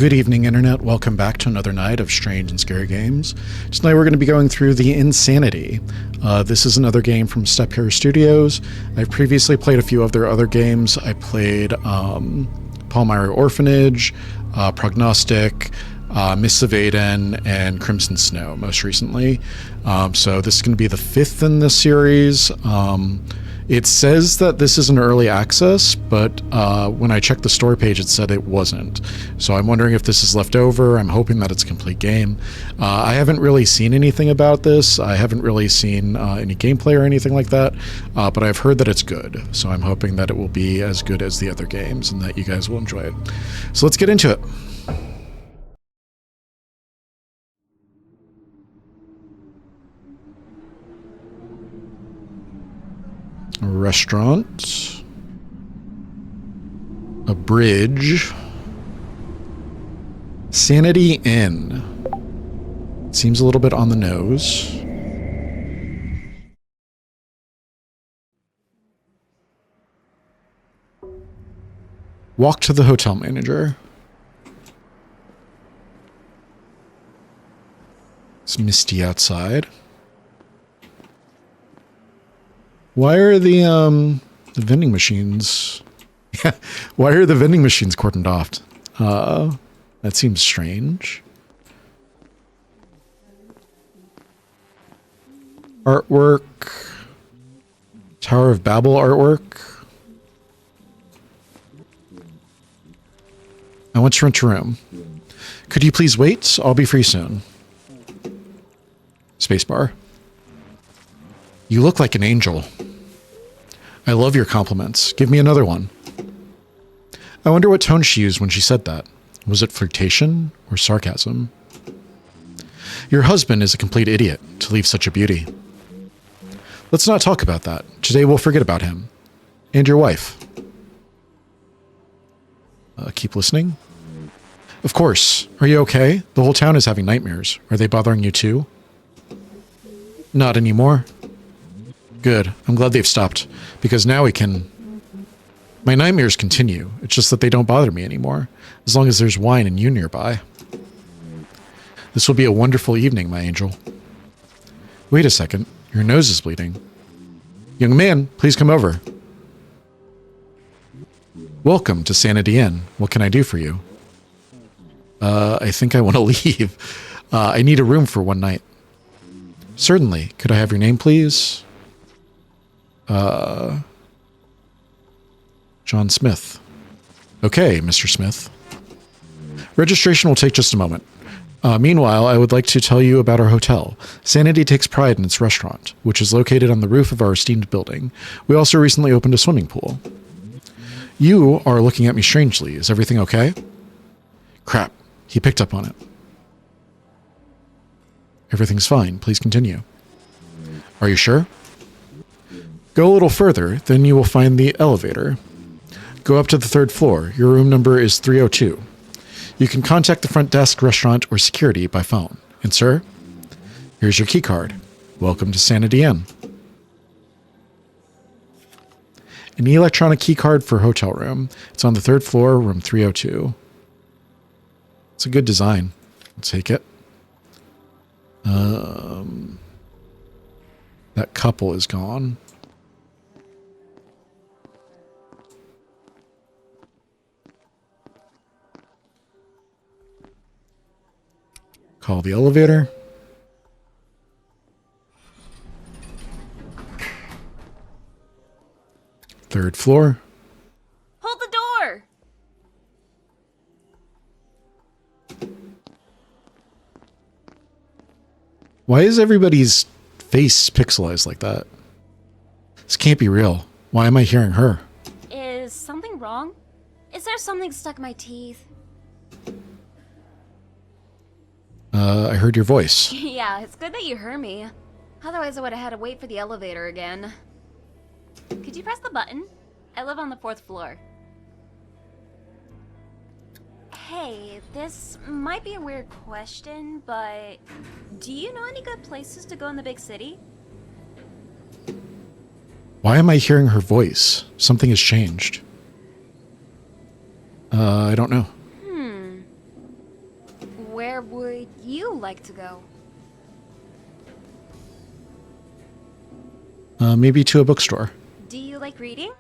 Good evening, Internet. Welcome back to another night of strange and scary games. Tonight we're going to be going through the Inn-Sanity. This is another game from Steppe Hare Studios. I've previously played a few of their other games. I played Palmyra Orphanage, Prognostic, Mists of Aden, and Crimson Snow most recently. So this is going to be the fifth in this series. It says that this is an early access, but when I checked the store page, it said it wasn't. So I'm wondering if this is left over. I'm hoping that it's a complete game. I haven't really seen anything about this. I haven't really seen any gameplay or anything like that, but I've heard that it's good. So I'm hoping that it will be as good as the other games and that you guys will enjoy it. So let's get into it. A restaurant, a bridge, Sanity Inn. Seems a little bit on the nose. Walk to the hotel manager. It's misty outside. Why are the vending machines? Yeah, why are the vending machines cordoned off? That seems strange. Artwork. Tower of Babel artwork. I want to rent a room. Could you please wait? I'll be free soon. Spacebar. You look like an angel. I love your compliments. Give me another one. I wonder what tone she used when she said that. Was it flirtation or sarcasm? Your husband is a complete idiot to leave such a beauty. Let's not talk about that. Today we'll forget about him. And your wife. Keep listening. Of course. Are you okay? The whole town is having nightmares. Are they bothering you too? Not anymore. Good. I'm glad they've stopped, because now we can... My nightmares continue. It's just that they don't bother me anymore, as long as there's wine and you nearby. This will be a wonderful evening, my angel. Wait a second. Your nose is bleeding. Young man, please come over. Welcome to Sanity Inn. What can I do for you? I think I want to leave. I need a room for one night. Certainly. Could I have your name, please? John Smith. Okay, Mr. Smith. Registration will take just a moment. Meanwhile, I would like to tell you about our hotel. Sanity takes pride in its restaurant, which is located on the roof of our esteemed building. We also recently opened a swimming pool. You are looking at me strangely. Is everything okay? Crap. He picked up on it. Everything's fine. Please continue. Are you sure? Go a little further, then you will find the elevator. Go up to the third floor. Your room number is 302. You can contact the front desk, restaurant, or security by phone. And sir, here's your key card. Welcome to Sanity Inn. An electronic key card for hotel room. It's on the third floor, room 302. It's a good design. I'll take it. That couple is gone. Call the elevator. Third floor. Hold the door! Why is everybody's face pixelized like that? This can't be real. Why am I hearing her? Is something wrong? Is there something stuck in my teeth? I heard your voice. Yeah, it's good that you heard me. Otherwise I would have had to wait for the elevator again. Could you press the button? I live on the 4th floor. Hey, this might be a weird question, but do you know any good places to go in the big city? Why am I hearing her voice? Something has changed. I don't know. like to go? Maybe to a bookstore. Do you like reading?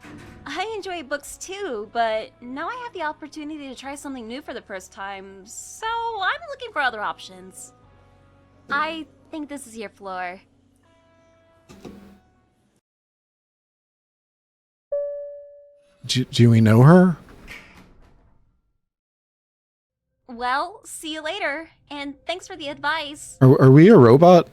I enjoy books too, but now I have the opportunity to try something new for the first time, so I'm looking for other options. I think this is your floor. Do we know her? Well, see you later, and thanks for the advice. Are we a robot?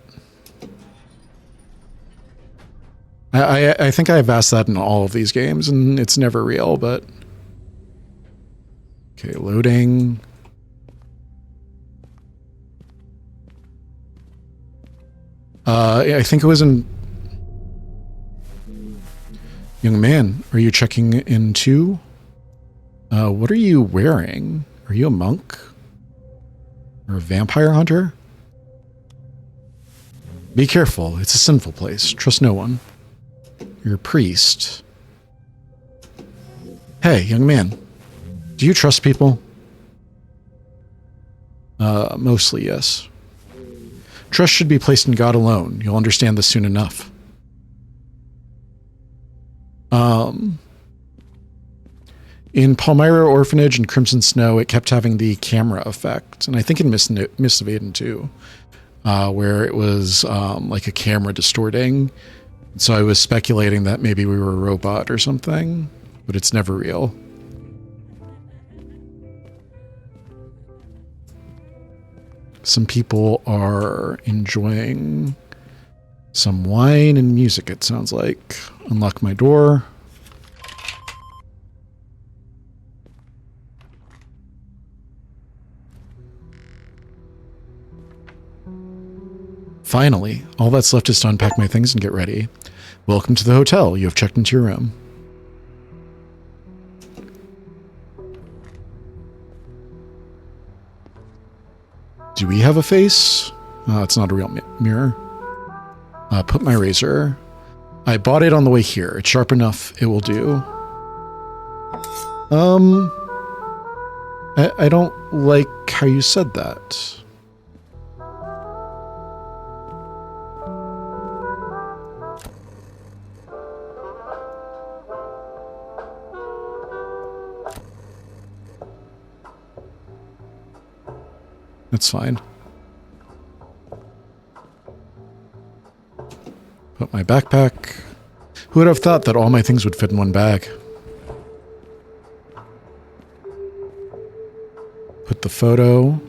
I think I've asked that in all of these games, and it's never real, but... Okay, loading. I think it was in... Young man, are you checking in too? What are you wearing? Are you a monk? Or a vampire hunter? Be careful, it's a sinful place. Trust no one. You're a priest. Hey, young man. Do you trust people? Mostly, yes. Trust should be placed in God alone. You'll understand this soon enough. In Palmyra Orphanage and Crimson Snow, it kept having the camera effect. And I think in Miss of Aiden too, where it was like a camera distorting. So I was speculating that maybe we were a robot or something, but it's never real. Some people are enjoying some wine and music, it sounds like. Unlock my door. Finally, all that's left is to unpack my things and get ready. Welcome to the hotel. You have checked into your room. Do we have a face? It's not a real mirror. Put my razor. I bought it on the way here. It's sharp enough. It will do. I don't like how you said that. That's fine. Put my backpack. Who would have thought that all my things would fit in one bag? Put the photo.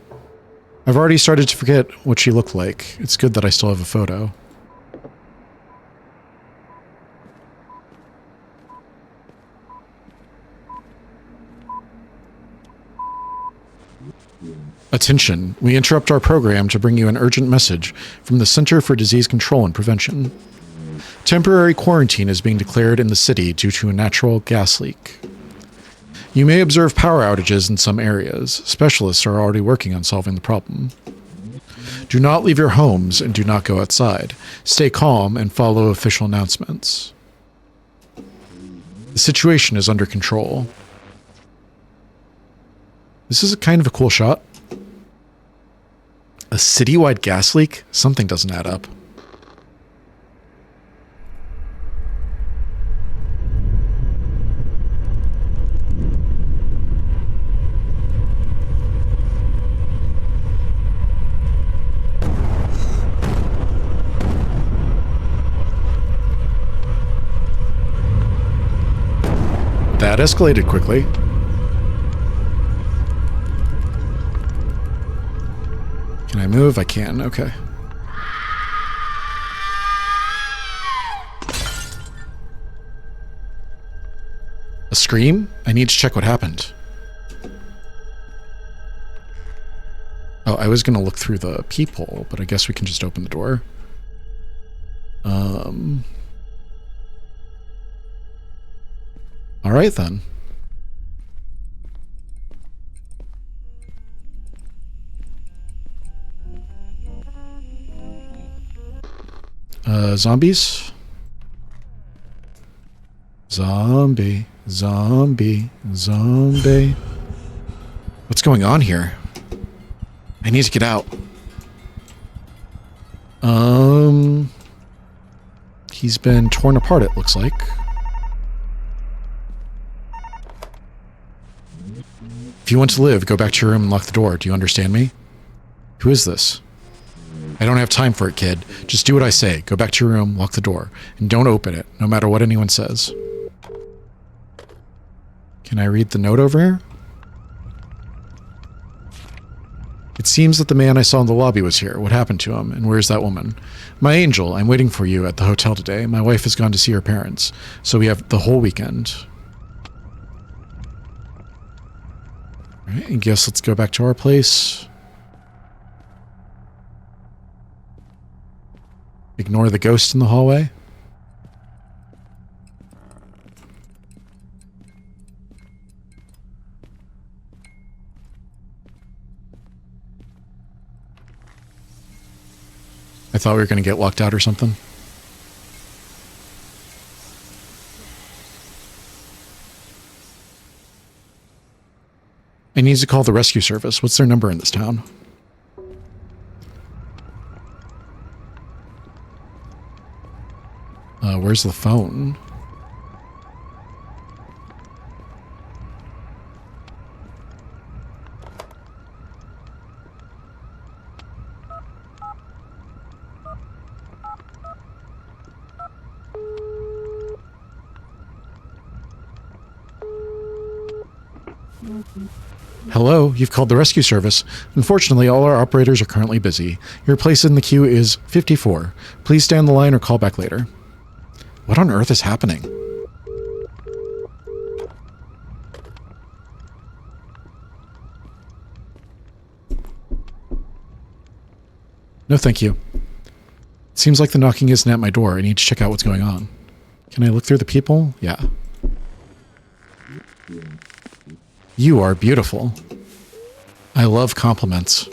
I've already started to forget what she looked like. It's good that I still have a photo. Attention, we interrupt our program to bring you an urgent message from the Center for Disease Control and Prevention. Temporary quarantine is being declared in the city due to a natural gas leak. You may observe power outages in some areas. Specialists are already working on solving the problem. Do not leave your homes and do not go outside. Stay calm and follow official announcements. The situation is under control. This is a kind of a cool shot. A citywide gas leak? Something doesn't add up. That escalated quickly. Can I move? I can. Okay. A scream? I need to check what happened. Oh, I was going to look through the peephole, but I guess we can just open the door. All right, then. Zombies? Zombie, zombie, zombie. What's going on here? I need to get out. He's been torn apart, it looks like. If you want to live, go back to your room and lock the door. Do you understand me? Who is this? I don't have time for it, kid. Just do what I say. Go back to your room, lock the door, and don't open it, no matter what anyone says. Can I read the note over here? It seems that the man I saw in the lobby was here. What happened to him? And where's that woman? My angel, I'm waiting for you at the hotel today. My wife has gone to see her parents, so we have the whole weekend. Alright, I guess let's go back to our place. Ignore the ghost in the hallway. I thought we were going to get locked out or something. I need to call the rescue service. What's their number in this town? Where's the phone? Hello, you've called the rescue service. Unfortunately, all our operators are currently busy. Your place in the queue is 54. Please stay on the line or call back later. What on earth is happening? No, thank you. It seems like the knocking isn't at my door. I need to check out what's going on. Can I look through the people? Yeah. You are beautiful. I love compliments.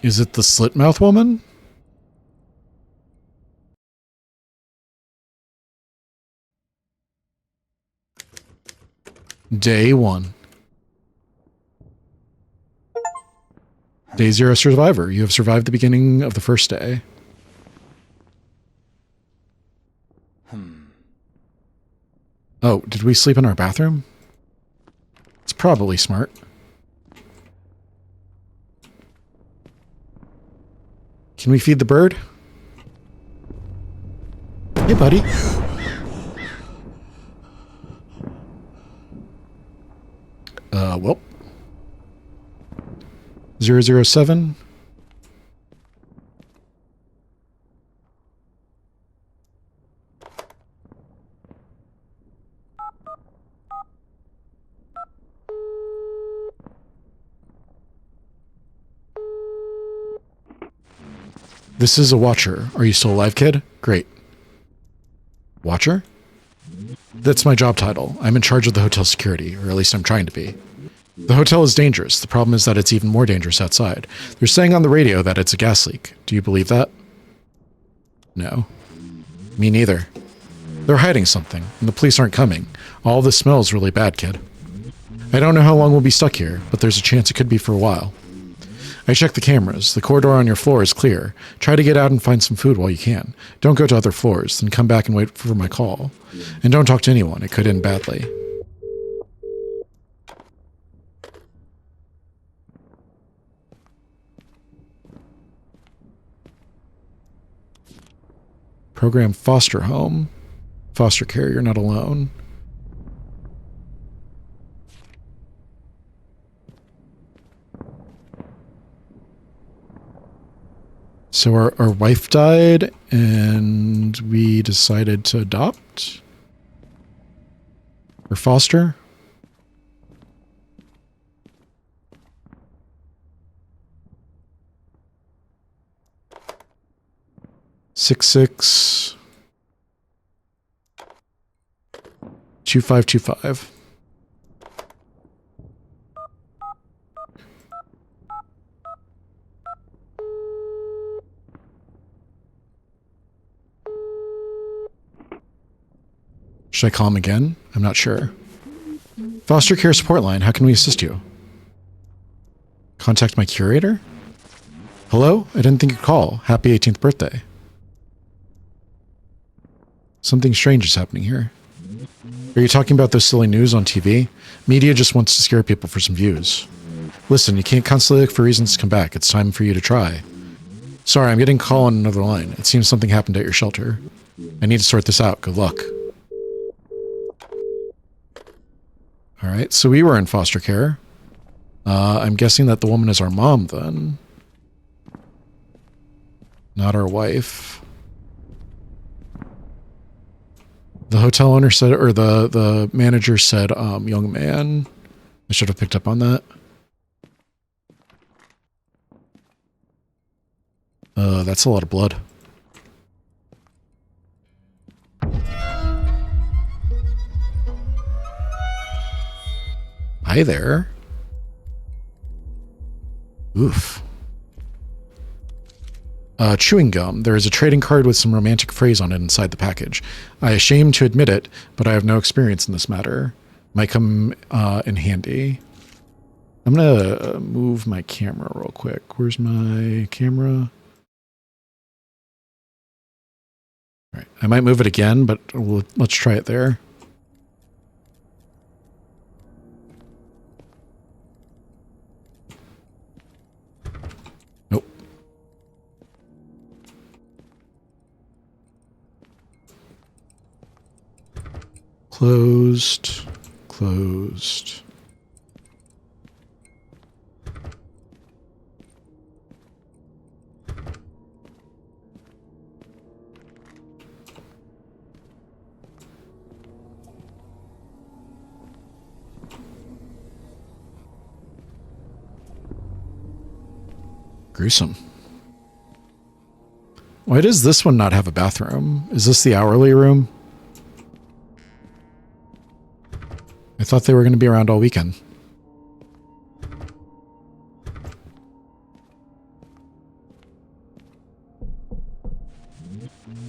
Is it the slit-mouth woman? Day 1. Day 0 survivor. You have survived the beginning of the first day. Oh, did we sleep in our bathroom? It's probably smart. Can we feed the bird? Hey, buddy. Well. 007. This is a watcher. Are you still alive, kid? Great. Watcher? That's my job title. I'm in charge of the hotel security, or at least I'm trying to be. The hotel is dangerous. The problem is that it's even more dangerous outside. They're saying on the radio that it's a gas leak. Do you believe that? No. Me neither. They're hiding something, and the police aren't coming. All this smells really bad, kid. I don't know how long we'll be stuck here, but there's a chance it could be for a while. I checked the cameras. The corridor on your floor is clear. Try to get out and find some food while you can. Don't go to other floors, then come back and wait for my call. And don't talk to anyone. It could end badly. Program foster home. Foster care, you're not alone. So our wife died, and we decided to adopt? Or foster? Six 2525. Should I call him again? I'm not sure. Foster care support line. How can we assist you? Contact my curator? Hello? I didn't think you'd call. Happy 18th birthday. Something strange is happening here. Are you talking about those silly news on TV? Media just wants to scare people for some views. Listen, you can't constantly look for reasons to come back. It's time for you to try. Sorry, I'm getting a call on another line. It seems something happened at your shelter. I need to sort this out. Good luck. Alright, so we were in foster care. I'm guessing that the woman is our mom, then. Not our wife. The hotel owner said, or the manager said, young man. I should have picked up on that. That's a lot of blood. Hi there. Oof. Chewing gum. There is a trading card with some romantic phrase on it inside the package. I ashamed to admit it, but I have no experience in this matter. Might come in handy. I'm gonna move my camera real quick. Where's my camera? All right. I might move it again, but let's try it there. Nope. Closed. Closed. Gruesome. Why does this one not have a bathroom? Is this the hourly room? I thought they were going to be around all weekend.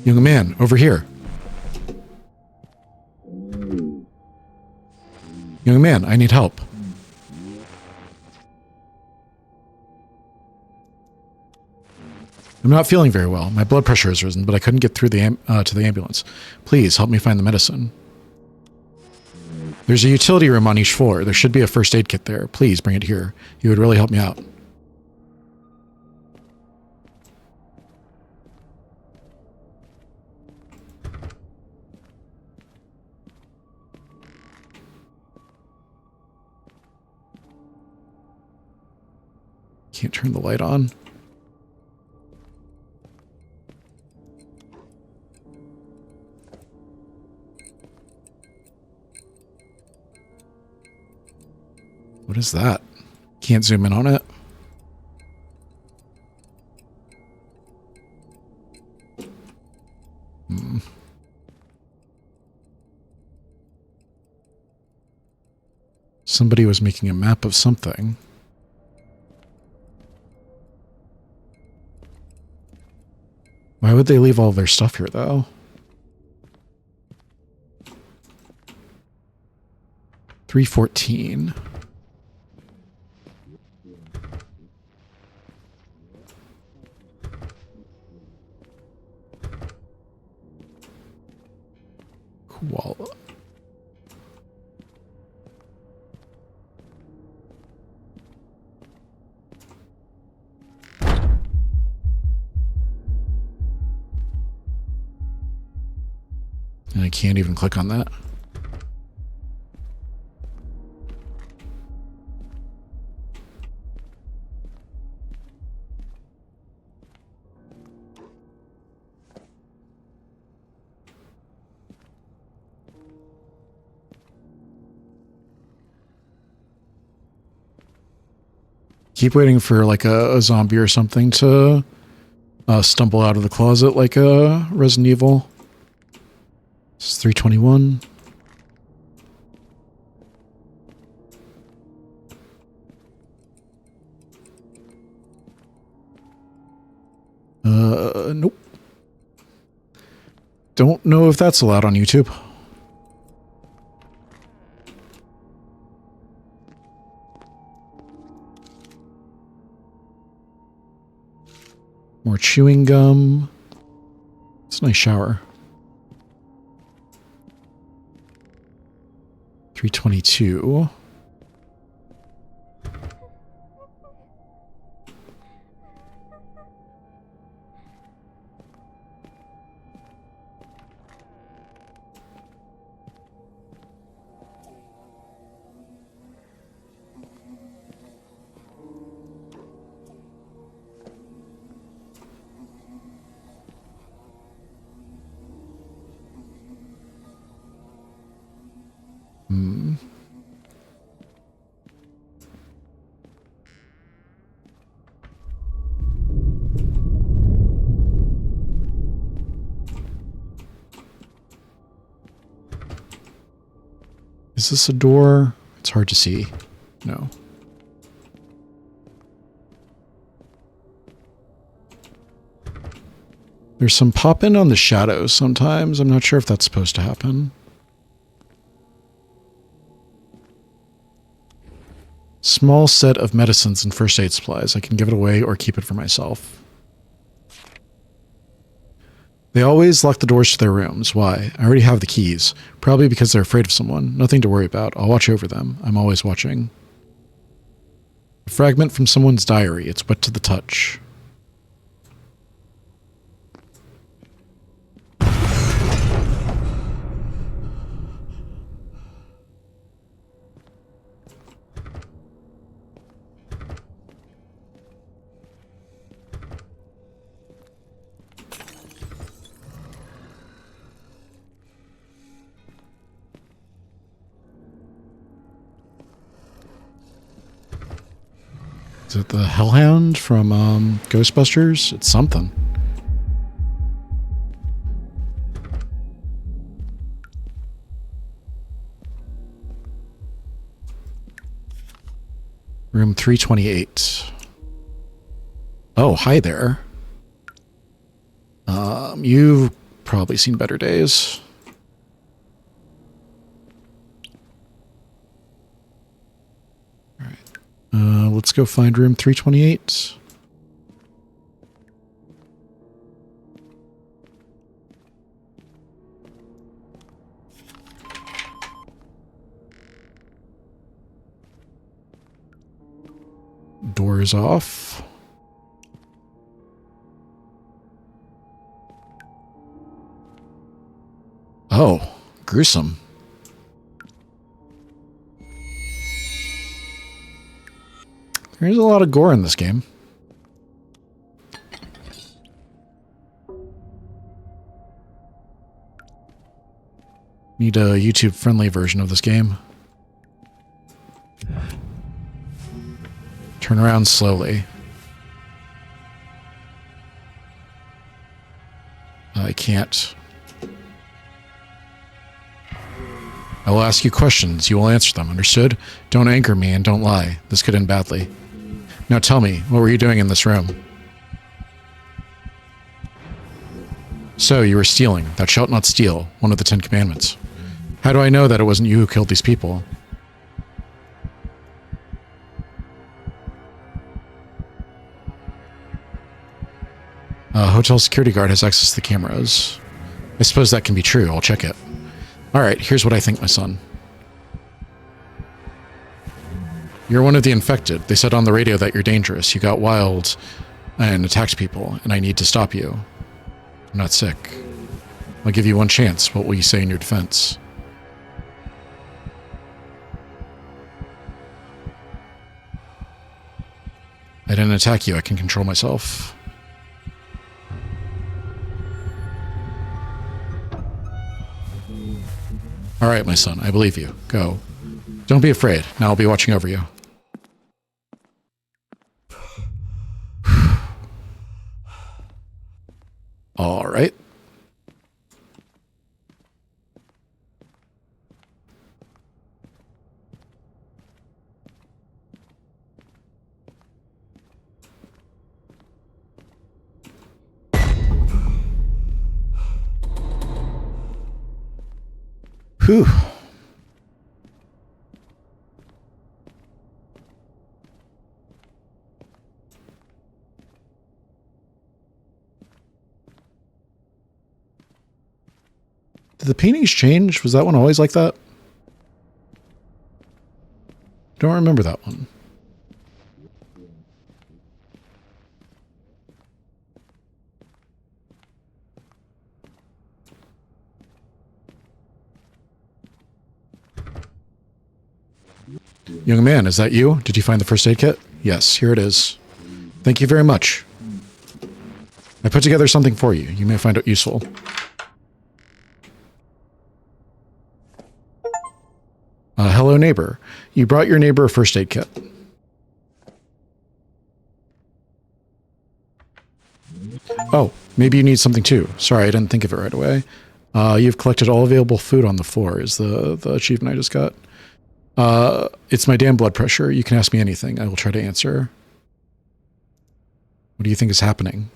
Young man, over here. Young man, I need help. I'm not feeling very well. My blood pressure has risen, but I couldn't get through to the ambulance. Please help me find the medicine. There's a utility room on each floor. There should be a first aid kit there. Please bring it here. You would really help me out. Can't turn the light on. What is that? Can't zoom in on it. Somebody was making a map of something. Why would they leave all their stuff here, though? $314. Koala. And I can't even click on that. Keep waiting for like a zombie or something to stumble out of the closet like a Resident Evil. This is 321. Nope. Don't know if that's allowed on YouTube. More chewing gum. It's a nice shower. 322. Is this a door? It's hard to see. No. There's some pop-in on the shadows sometimes. I'm not sure if that's supposed to happen. Small set of medicines and first aid supplies. I can give it away or keep it for myself. They always lock the doors to their rooms. Why? I already have the keys. Probably because they're afraid of someone. Nothing to worry about. I'll watch over them. I'm always watching. A fragment from someone's diary. It's wet to the touch. Is it the Hellhound from Ghostbusters? It's something. Room 328. Oh, hi there. You've probably seen better days. Let's go find room 328. Doors off. Oh, gruesome. There's a lot of gore in this game. Need a YouTube-friendly version of this game. Turn around slowly. I can't. I will ask you questions. You will answer them. Understood? Don't anger me and don't lie. This could end badly. Now tell me, what were you doing in this room? So, you were stealing. Thou shalt not steal. One of the 10 Commandments. How do I know that it wasn't you who killed these people? A hotel security guard has access to the cameras. I suppose that can be true. I'll check it. Alright, here's what I think, my son. You're one of the infected. They said on the radio that you're dangerous. You got wild and attacked people, and I need to stop you. I'm not sick. I'll give you one chance. What will you say in your defense? I didn't attack you. I can control myself. Alright, my son. I believe you. Go. Don't be afraid. Now I'll be watching over you. Alright. Whew. the paintings change? Was that one always like that? Don't remember that one. Young man, is that you? Did you find the first aid kit? Yes, here it is. Thank you very much. I put together something for you. You may find it useful. Hello, neighbor. You brought your neighbor a first aid kit. Oh, maybe you need something too. Sorry, I didn't think of it right away. You've collected all available food on the floor is the achievement I just got. It's my damn blood pressure. You can ask me anything. I will try to answer. What do you think is happening?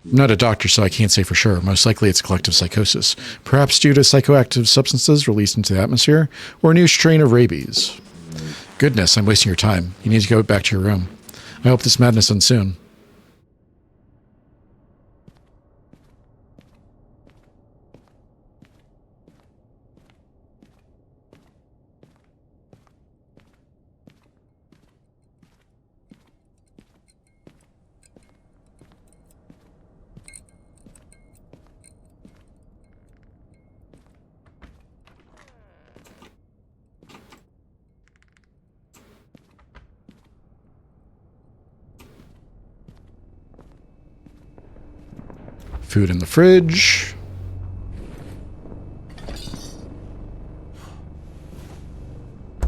I'm not a doctor, so I can't say for sure. Most likely it's collective psychosis. Perhaps due to psychoactive substances released into the atmosphere, or a new strain of rabies. Goodness, I'm wasting your time. You need to go back to your room. I hope this madness ends soon. Food in the fridge.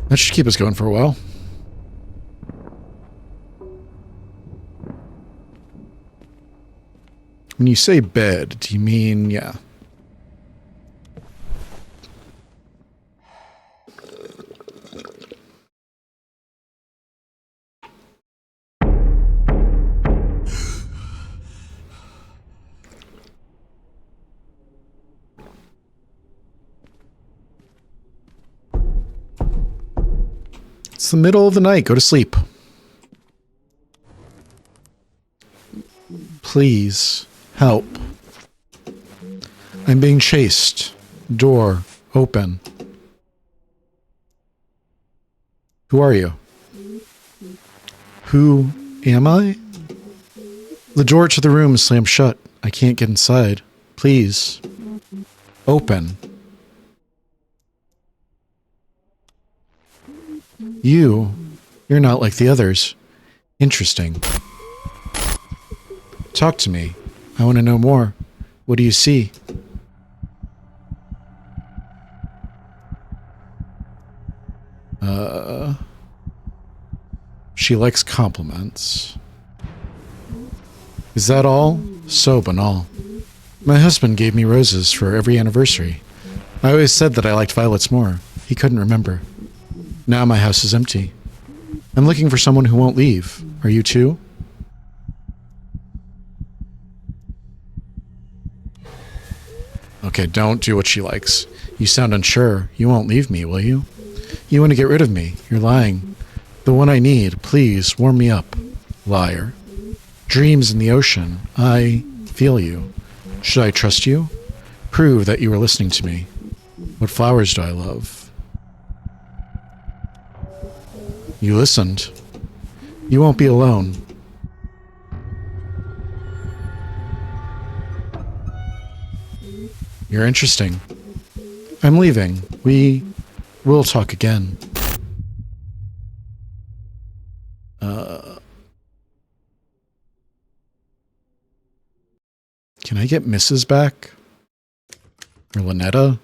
That should keep us going for a while. When you say bed, do you mean, yeah. It's the middle of the night. Go to sleep. Please, help. I'm being chased. Door open. Who are you? Who am I? The door to the room is slammed shut. I can't get inside. Please. Open. You're not like the others. Interesting. Talk to me. I want to know more. What do you see? She likes compliments. Is that all? So banal. My husband gave me roses for every anniversary. I always said that I liked violets more. He couldn't remember. Now my house is empty. I'm looking for someone who won't leave. Are you too? Okay, don't do what she likes. You sound unsure. You won't leave me, will you? You want to get rid of me. You're lying. The one I need. Please, warm me up. Liar. Dreams in the ocean. I feel you. Should I trust you? Prove that you are listening to me. What flowers do I love? You listened. You won't be alone. You're interesting. I'm leaving. We will talk again. Can I get Mrs. back? Or Lynetta?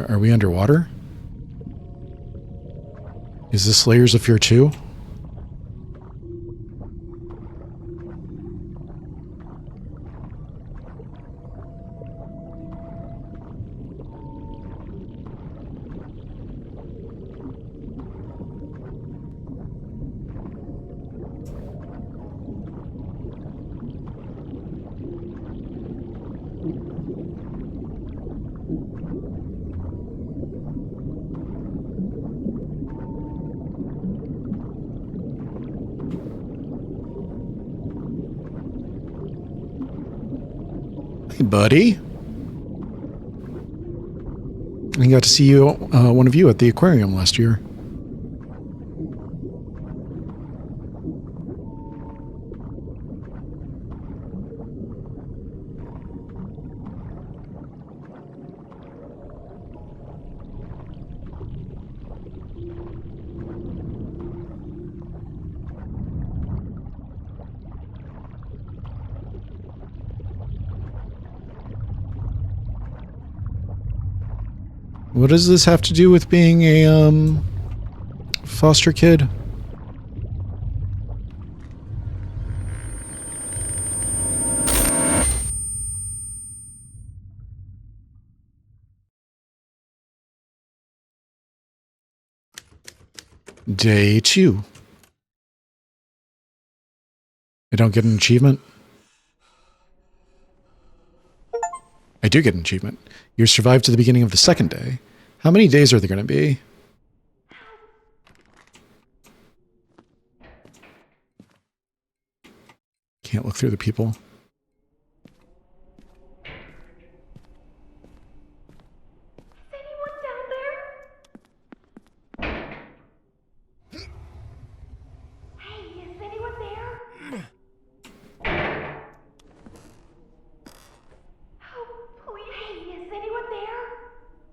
Are we underwater? Is this Layers of Fear 2? buddy. I got to see you, one of you at the aquarium last year. What does this have to do with being a, foster kid? Day 2. I don't get an achievement. I do get an achievement. You survived to the beginning of the second day. How many days are there going to be? Can't look through the people. Is anyone down there? Hey, is anyone there? Oh, please. Hey, is anyone there?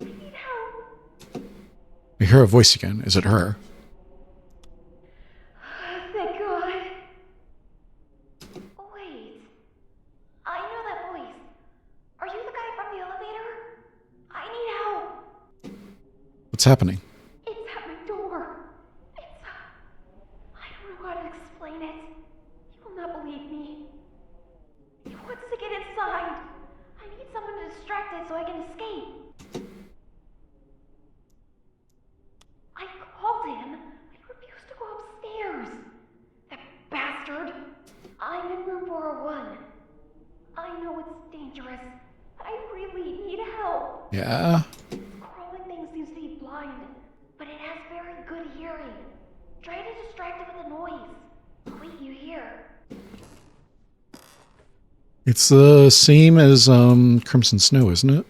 I need help. I hear a voice again. Is it her? Thank God. Wait. I know that voice. Are you the guy from the elevator? I need help. What's happening? It's at my door. It's... I don't know how to explain it. You will not believe me. He wants to get inside. I need someone to distract it so I can escape. I called him. He refused to go upstairs. That bastard. I'm in room 401. I know it's dangerous, but I really need help. Yeah? Crawling thing seems to be blind, but it has very good hearing. Try to distract it with a noise. Wait, you hear? It's the same as Crimson Snow, isn't it?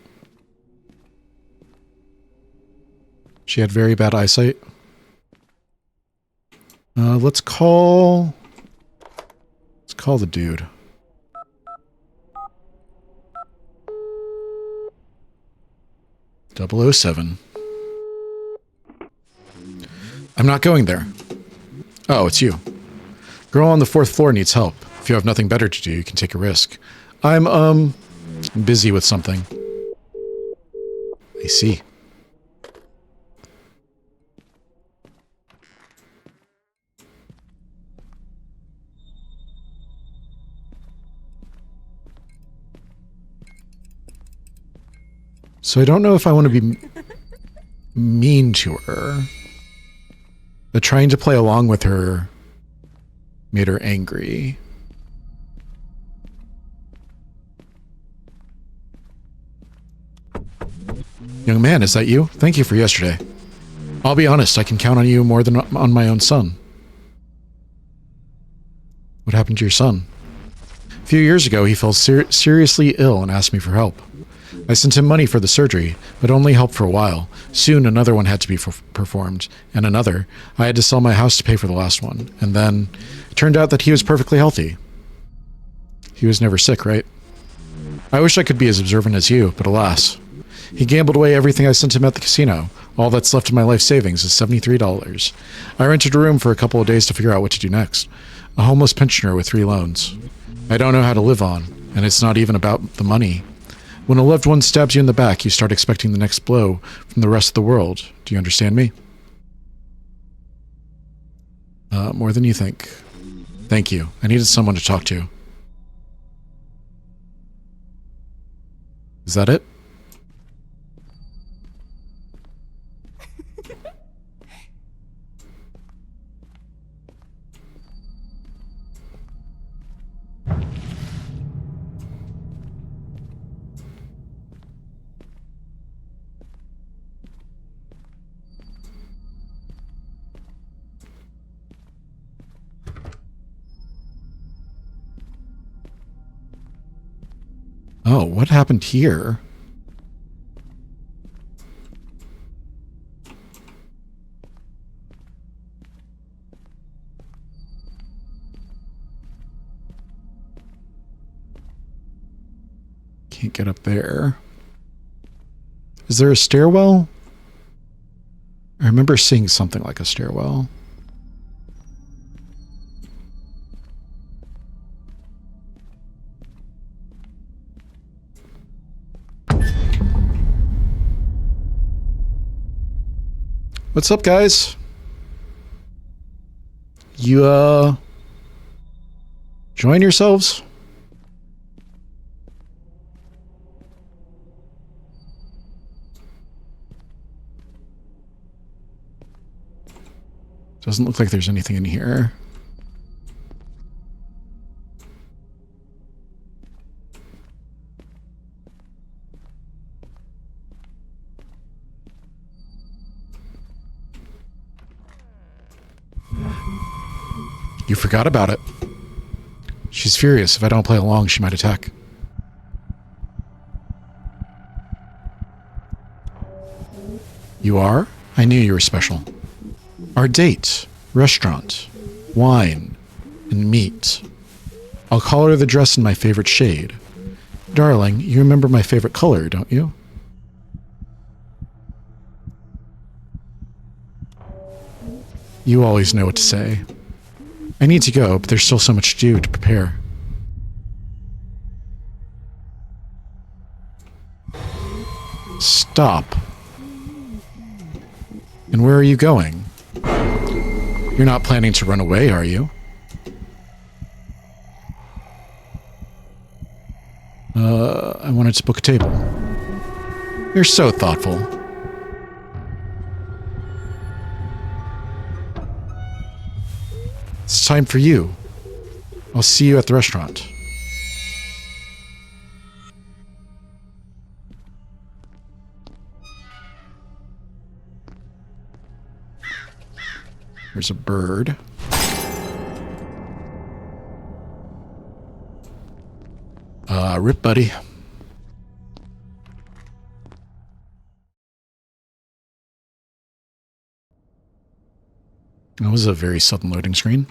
She had very bad eyesight. Let's call the dude. .007. I'm not going there. Oh, it's you. Girl on the 4th floor needs help. If you have nothing better to do, you can take a risk. I'm, busy with something. I see. So I don't know if I want to be mean to her. But trying to play along with her made her angry. Young man, is that you? Thank you for yesterday. I'll be honest, I can count on you more than on my own son. What happened to your son? A few years ago, he fell seriously ill and asked me for help. I sent him money for the surgery, but only helped for a while. Soon another one had to be performed, and another. I had to sell my house to pay for the last one. And then it turned out that he was perfectly healthy. He was never sick, right? I wish I could be as observant as you, but alas. He gambled away everything I sent him at the casino. All that's left of my life savings is $73. I rented a room for a couple of days to figure out what to do next. A homeless pensioner with 3 loans. I don't know how to live on, and it's not even about the money. When a loved one stabs you in the back, you start expecting the next blow from the rest of the world. Do you understand me? More than you think. Thank you. I needed someone to talk to. Is that it? Oh, what happened here? Can't get up there. Is there a stairwell? I remember seeing something like a stairwell. What's up, guys? You, join yourselves? Doesn't look like there's anything in here. You forgot about it. She's furious. If I don't play along, she might attack. You are? I knew you were special. Our date, restaurant, wine, and meat. I'll call her the dress in my favorite shade. Darling, you remember my favorite color, don't you? You always know what to say. I need to go, but there's still so much to do to prepare. Stop. And where are you going? You're not planning to run away, are you? I wanted to book a table. You're so thoughtful. It's time for you. I'll see you at the restaurant. There's a bird. Rip, buddy. That was a very sudden loading screen.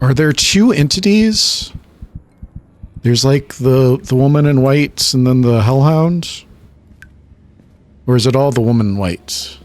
Are there two entities? There's like the woman in white and then the hellhound? Or is it all the woman in white?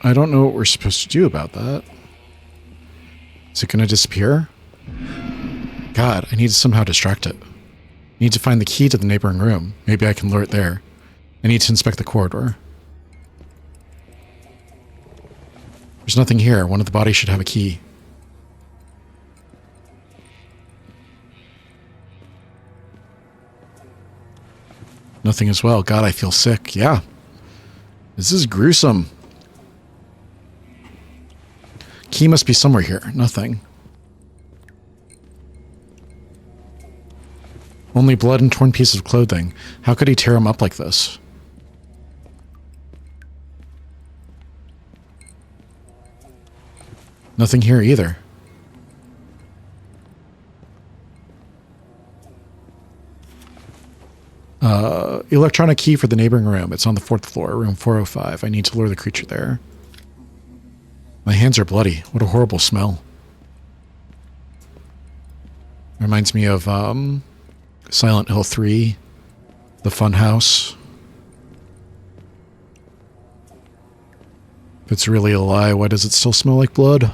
I don't know what we're supposed to do about that. Is it going to disappear? God, I need to somehow distract it. I need to find the key to the neighboring room. Maybe I can lure it there. I need to inspect the corridor. There's nothing here. One of the bodies should have a key. Nothing as well. God, I feel sick. Yeah. This is gruesome. Key must be somewhere here. Nothing. Only blood and torn pieces of clothing. How could he tear him up like this? Nothing here either. Electronic key for the neighboring room. It's on the 4th floor, room 405. I need to lure the creature there. My hands are bloody. What a horrible smell. Reminds me of Silent Hill 3, the Funhouse. If it's really a lie, why does it still smell like blood?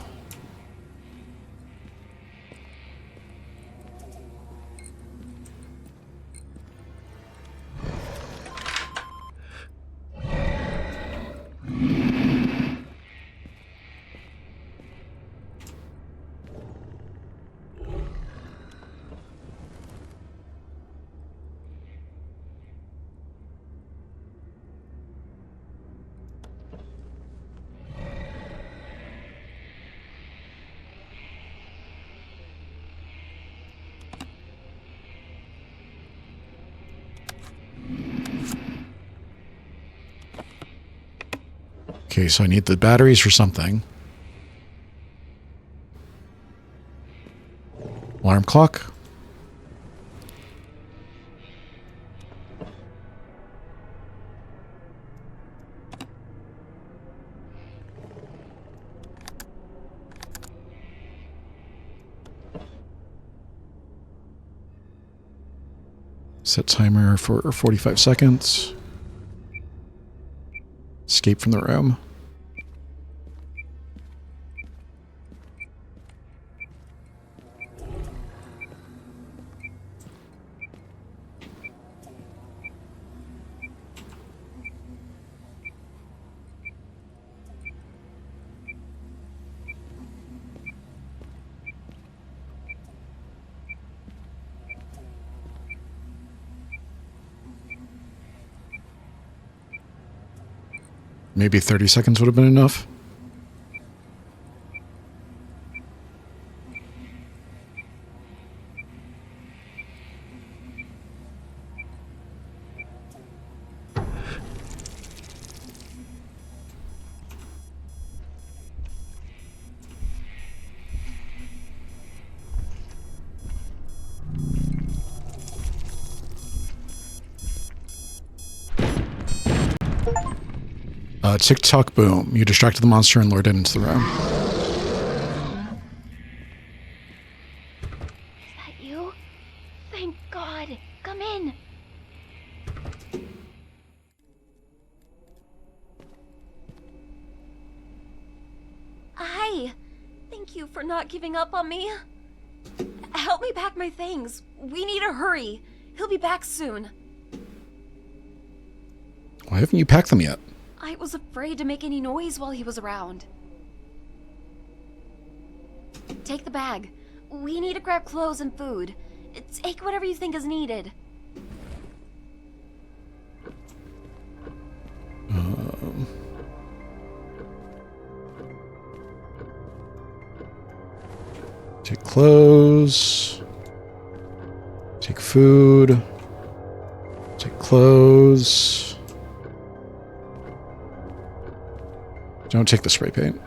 Okay, so I need the batteries for something. Alarm clock. Set timer for 45 seconds. Escape from the room. Maybe 30 seconds would have been enough. Tick-tock boom. You distracted the monster and lured it into the room. Is that you? Thank God. Come in. Hi. Thank you for not giving up on me. Help me pack my things. We need to hurry. He'll be back soon. Why haven't you packed them yet? I was afraid to make any noise while he was around. Take the bag. We need to grab clothes and food. Take whatever you think is needed. Take clothes. Take food. Take clothes. Don't take the spray paint.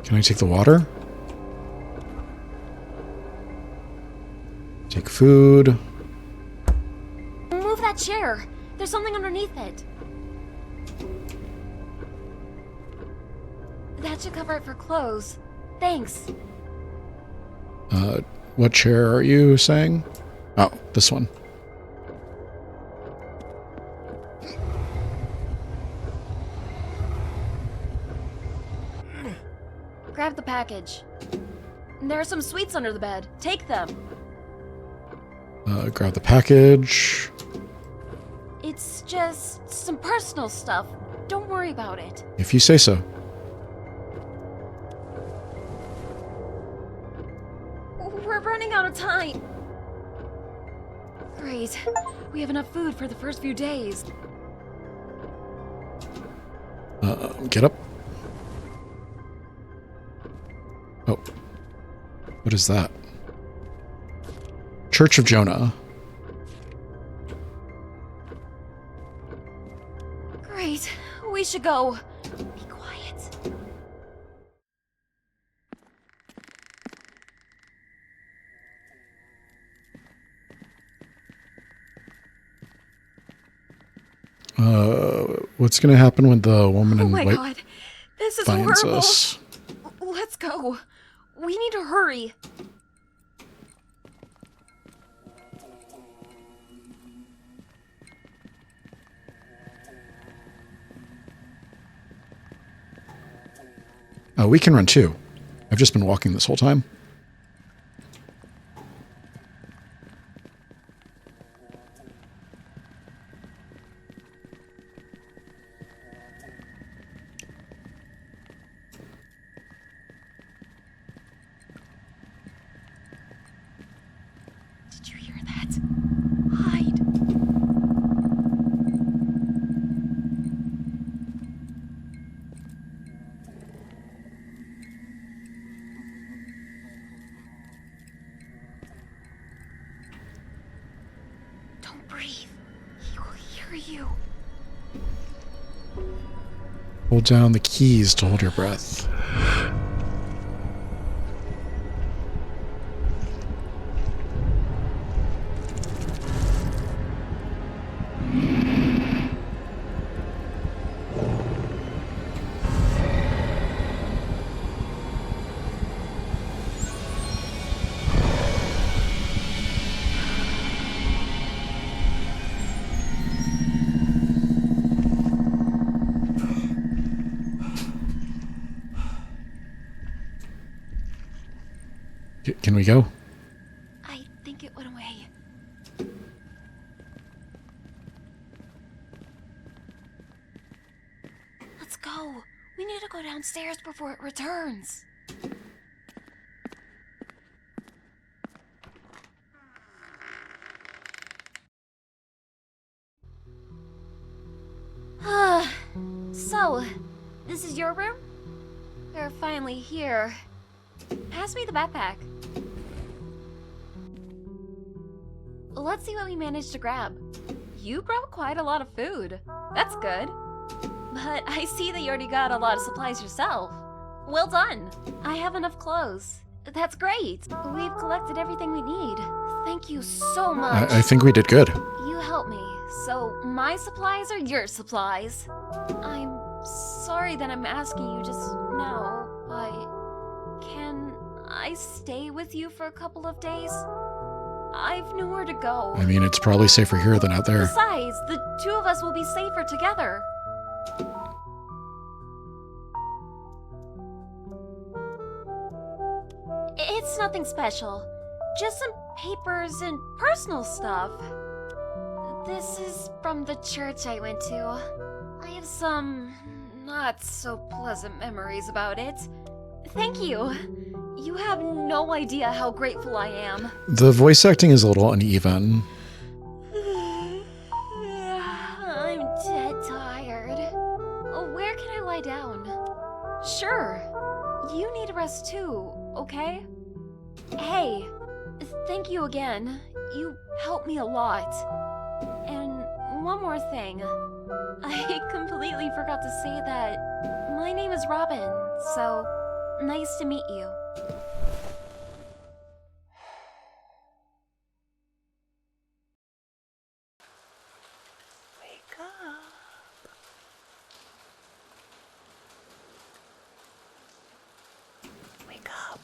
Can I take the water? Take food. Move that chair. There's something underneath it. That should cover it for clothes. Thanks. What chair are you saying? Oh, this one. Grab the package. There are some sweets under the bed. Take them. Grab the package. It's just some personal stuff. Don't worry about it. If you say so. We're running out of time. Great. We have enough food for the first few days. Get up. Oh. What is that? Church of Jonah. Great. We should go. Be quiet. What's gonna happen when the woman in white God. This is finds horrible. us? Let's go. We need to hurry. Oh, we can run too. I've just been walking this whole time. Did you hear that? Hide. Don't breathe. He will hear you. Hold down the keys to hold your breath. Can we go? I think it went away. Let's go. We need to go downstairs before it returns. So, this is your room? We're finally here. Pass me the backpack. Let's see what we managed to grab. You brought quite a lot of food. That's good. But I see that you already got a lot of supplies yourself. Well done. I have enough clothes. That's great. We've collected everything we need. Thank you so much. I think we did good. You helped me. So my supplies are your supplies. I'm sorry that I'm asking you just now, but can I stay with you for a couple of days? I've nowhere to go. I mean, it's probably safer here than out there. Besides, the two of us will be safer together. It's nothing special. Just some papers and personal stuff. This is from the church I went to. I have some not so pleasant memories about it. Thank you. You have no idea how grateful I am. The voice acting is a little uneven. I'm dead tired. Where can I lie down? Sure. You need a rest too, okay? Hey, thank you again. You helped me a lot. And one more thing. I completely forgot to say that my name is Robin, so nice to meet you. Wake up. Wake up.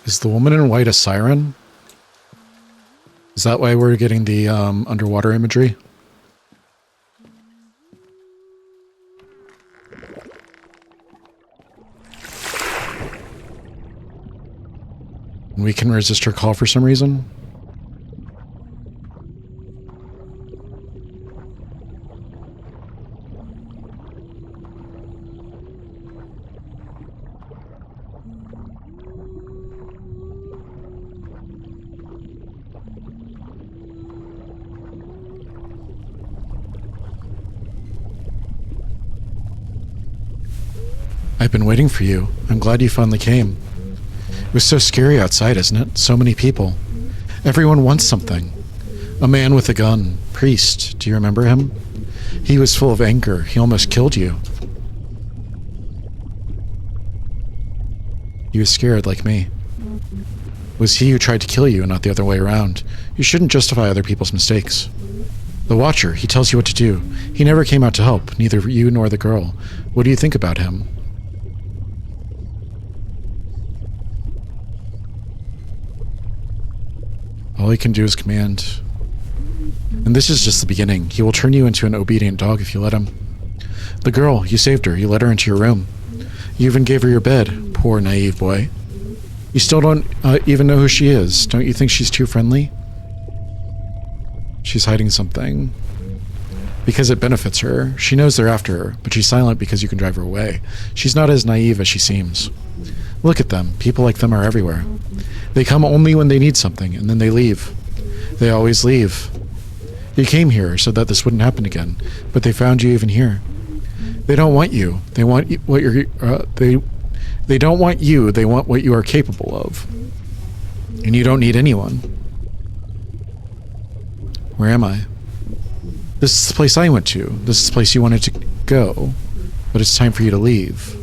Is the woman in white a siren? Is that why we're getting the underwater imagery? And we can resist her call for some reason? I've been waiting for you. I'm glad you finally came. It was so scary outside, isn't it? So many people. Everyone wants something. A man with a gun. Priest. Do you remember him? He was full of anger. He almost killed you. He was scared like me. It was he who tried to kill you, not the other way around. You shouldn't justify other people's mistakes. The Watcher, he tells you what to do. He never came out to help, neither you nor the girl. What do you think about him? All he can do is command. And this is just the beginning. He will turn you into an obedient dog if you let him. The girl, you saved her. You let her into your room. You even gave her your bed. Poor naive boy. You still don't even know who she is. Don't you think she's too friendly? She's hiding something. Because it benefits her. She knows they're after her, but she's silent because you can drive her away. She's not as naive as she seems. Look at them. People like them are everywhere. They come only when they need something, and then they leave. They always leave. You came here so that this wouldn't happen again, but they found you even here. They don't want you. They want what you're. They don't want you. They want what you are capable of. And you don't need anyone. Where am I? This is the place I went to. This is the place you wanted to go. But it's time for you to leave.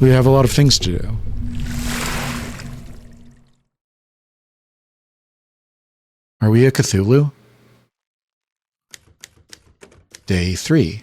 We have a lot of things to do. Are we a Cthulhu? Day 3.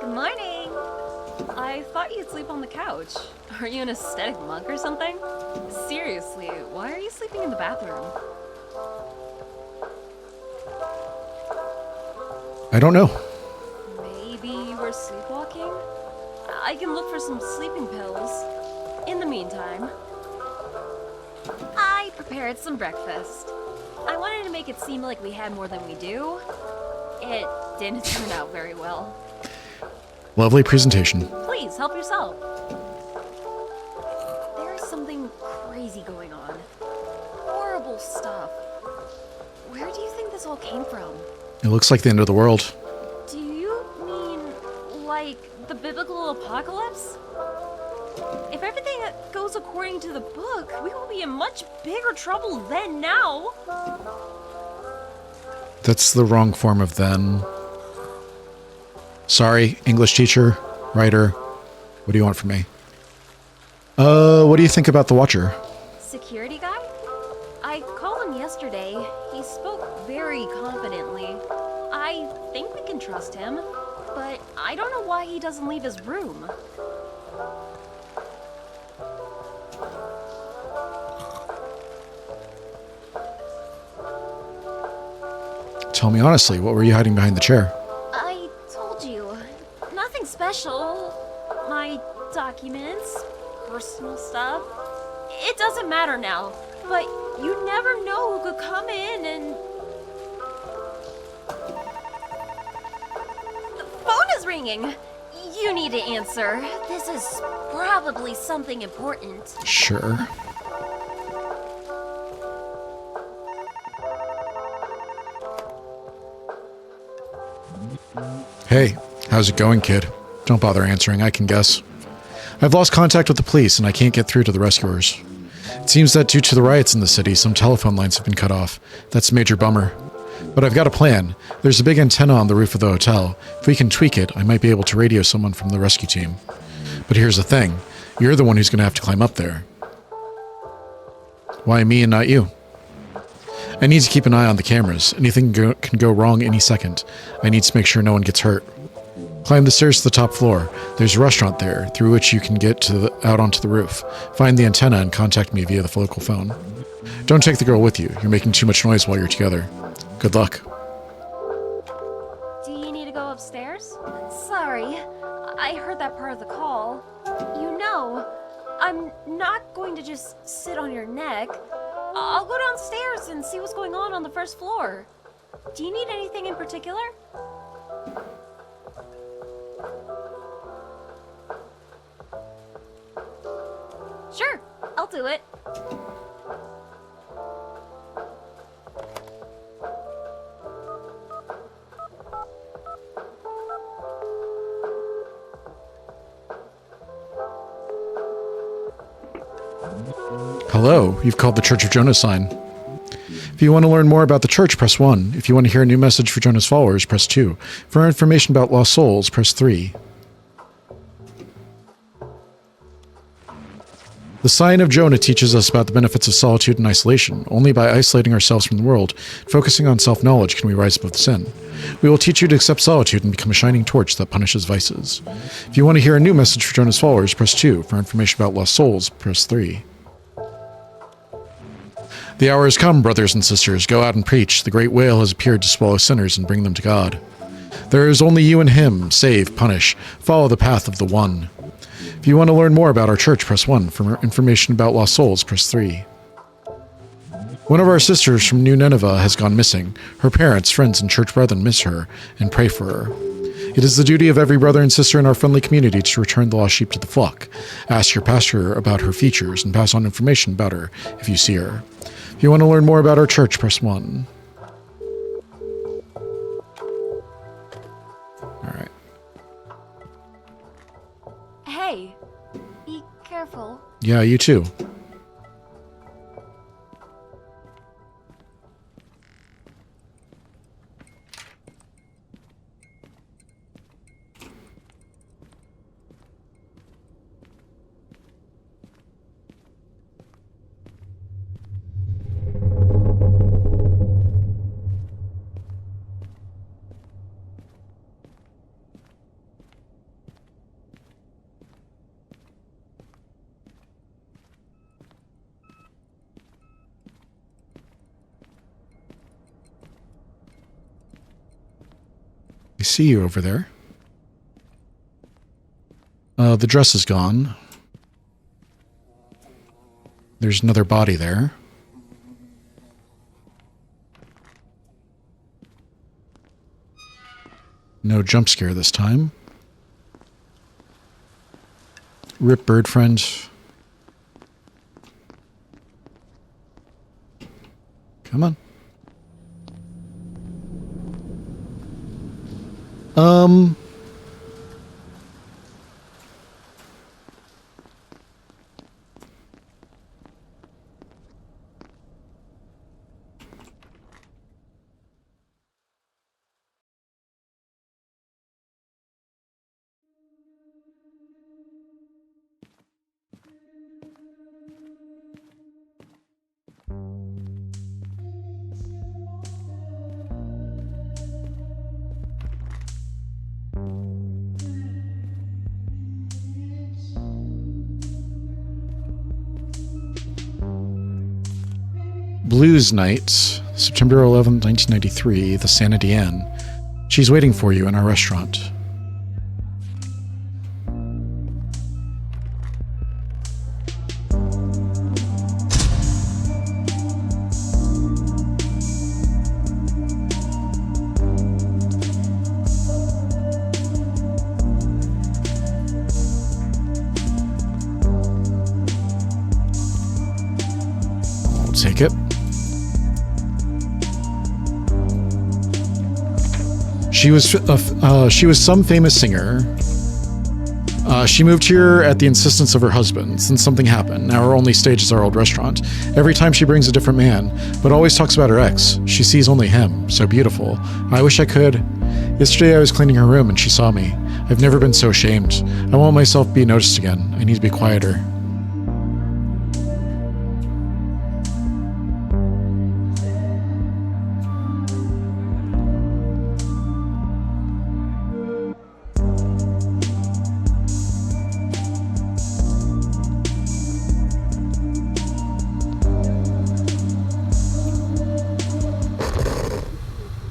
Good morning! I thought you'd sleep on the couch. Are you an aesthetic monk or something? Seriously, why are you sleeping in the bathroom? I don't know. Maybe you were sleepwalking? I can look for some sleeping pills. In the meantime, I prepared some breakfast. I wanted to make it seem like we had more than we do. It didn't turn out very well. Lovely presentation. Please, help yourself. There is something crazy going on. Horrible stuff. Where do you think this all came from? It looks like the end of the world. Do you mean, like, the biblical apocalypse? If everything goes according to the book, we will be in much bigger trouble than now. That's the wrong form of then. Sorry, English teacher, writer. What do you want from me? What do you think about the Watcher? Security guy? I called him yesterday. He spoke very confidently. I think we can trust him, but I don't know why he doesn't leave his room. Tell me honestly, what were you hiding behind the chair? I told you. Nothing special. My documents, personal stuff. It doesn't matter now, but you never know who could come in and... The phone is ringing. You need to answer. This is probably something important. Sure. Hey, how's it going, kid? Don't bother answering, I can guess. I've lost contact with the police and I can't get through to the rescuers. It seems that due to the riots in the city, some telephone lines have been cut off. That's a major bummer. But I've got a plan. There's a big antenna on the roof of the hotel. If we can tweak it, I might be able to radio someone from the rescue team. But here's the thing. You're the one who's going to have to climb up there. Why me and not you? I need to keep an eye on the cameras. Anything can go wrong any second. I need to make sure no one gets hurt. Climb the stairs to the top floor. There's a restaurant there, through which you can get out onto the roof. Find the antenna and contact me via the local phone. Don't take the girl with you. You're making too much noise while you're together. Good luck. Do you need to go upstairs? Sorry, I heard that part of the call. You know, I'm not going to just sit on your neck. I'll go downstairs and see what's going on the first floor. Do you need anything in particular? Sure, I'll do it. Hello, you've called the Church of Jonah sign. If you want to learn more about the church, press 1. If you want to hear a new message for Jonah's followers, press 2. For information about lost souls, press 3. The sign of Jonah teaches us about the benefits of solitude and isolation. Only by isolating ourselves from the world, focusing on self-knowledge, can we rise above sin. We will teach you to accept solitude and become a shining torch that punishes vices. If you want to hear a new message for Jonah's followers, press 2. For information about lost souls, press 3. The hour has come, brothers and sisters. Go out and preach. The great whale has appeared to swallow sinners and bring them to God. There is only you and him. Save, punish. Follow the path of the one. If you want to learn more about our church, press 1. For information about lost souls, press 3. One of our sisters from New Nineveh has gone missing. Her parents, friends, and church brethren miss her and pray for her. It is the duty of every brother and sister in our friendly community to return the lost sheep to the flock. Ask your pastor about her features and pass on information about her if you see her. If you want to learn more about our church, press 1. Alright. Hey, be careful. Yeah, you too. I see you over there. The dress is gone. There's another body there. No jump scare this time. Rip bird friend. Come on. Blues Night, September 11th, 1993, the Sanity Inn. She's waiting for you in our restaurant. I'll take it. She was some famous singer. She moved here at the insistence of her husband, since something happened. Now her only stage is our old restaurant. Every time she brings a different man, but always talks about her ex. She sees only him, so beautiful. I wish I could. Yesterday I was cleaning her room and she saw me. I've never been so ashamed. I won't myself be noticed again. I need to be quieter.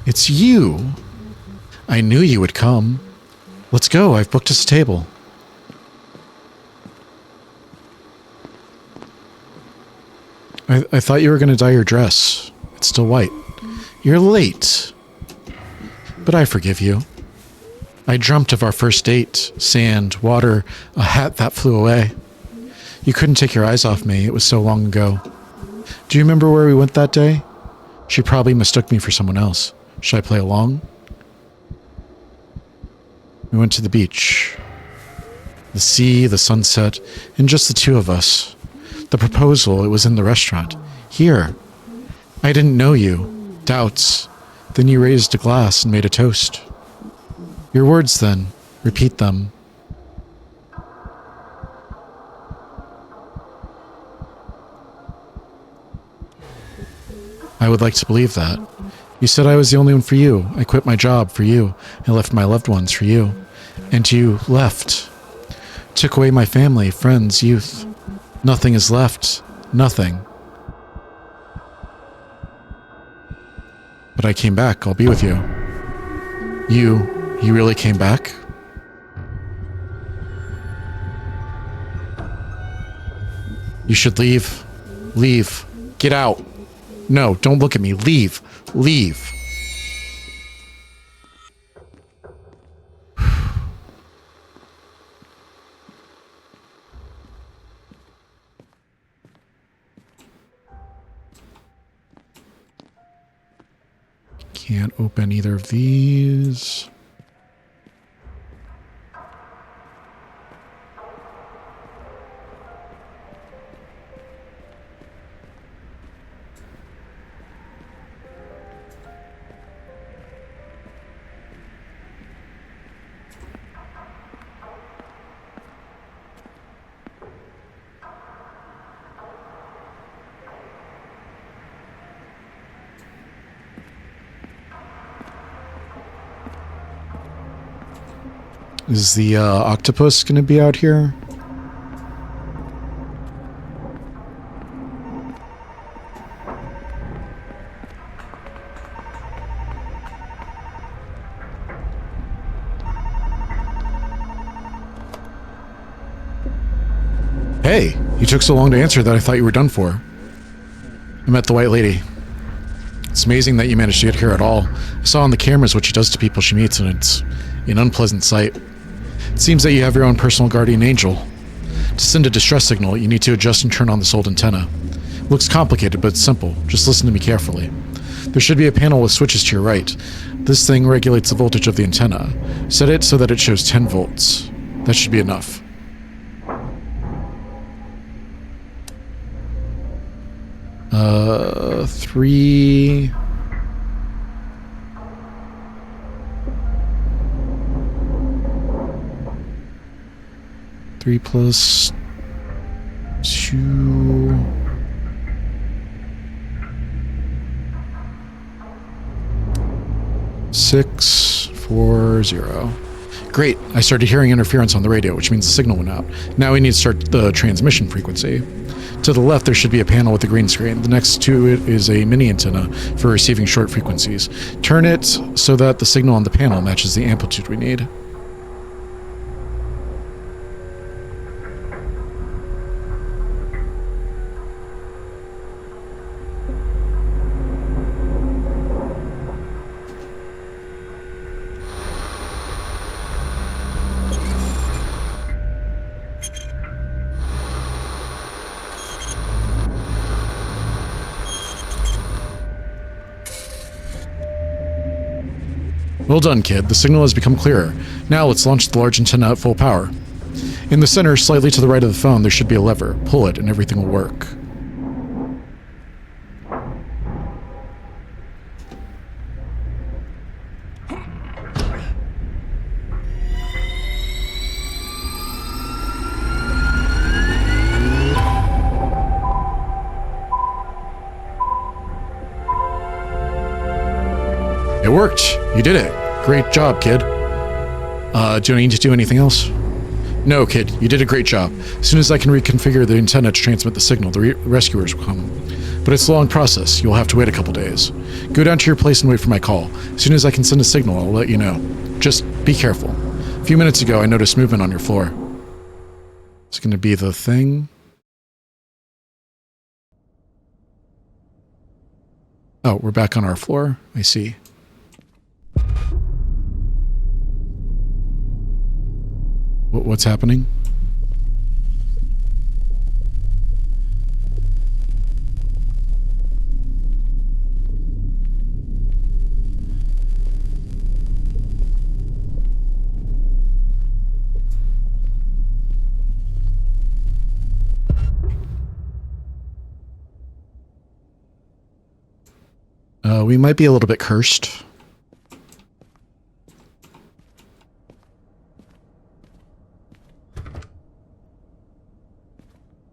It's you! I knew you would come. Let's go, I've booked us a table. I thought you were going to dye your dress. It's still white. You're late. But I forgive you. I dreamt of our first date. Sand, water, a hat that flew away. You couldn't take your eyes off me. It was so long ago. Do you remember where we went that day? She probably mistook me for someone else. Should I play along? We went to the beach. The sea, the sunset, and just the two of us. The proposal, it was in the restaurant. Here. I didn't know you. Doubts. Then you raised a glass and made a toast. Your words then. Repeat them. I would like to believe that. You said I was the only one for you. I quit my job for you. I left my loved ones for you. And you left. Took away my family, friends, youth. Nothing is left. Nothing. But I came back. I'll be with you. You really came back? You should leave. Leave. Get out. No, don't look at me. Leave. Leave. Can't open either of these. Is the octopus going to be out here? Hey, you took so long to answer that I thought you were done for. I met the white lady. It's amazing that you managed to get here at all. I saw on the cameras what she does to people she meets, and it's an unpleasant sight. It seems that you have your own personal guardian angel. To send a distress signal, you need to adjust and turn on this old antenna. It looks complicated, but it's simple. Just listen to me carefully. There should be a panel with switches to your right. This thing regulates the voltage of the antenna. Set it so that it shows 10 volts. That should be enough. Three... 3 plus 2... 6, 4, 0. Great, I started hearing interference on the radio, which means the signal went out. Now we need to start the transmission frequency. To the left, there should be a panel with a green screen. The next to it is a mini antenna for receiving short frequencies. Turn it so that the signal on the panel matches the amplitude we need. Well done, kid. The signal has become clearer. Now let's launch the large antenna at full power. In the center, slightly to the right of the phone, there should be a lever. Pull it and everything will work. It worked. You did it. Great job, kid. Do I need to do anything else? No, kid. You did a great job. As soon as I can reconfigure the antenna to transmit the signal, the rescuers will come. But it's a long process. You'll have to wait a couple days. Go down to your place and wait for my call. As soon as I can send a signal, I'll let you know. Just be careful. A few minutes ago, I noticed movement on your floor. It's going to be the thing. Oh, we're back on our floor. I see. What's happening? We might be a little bit cursed.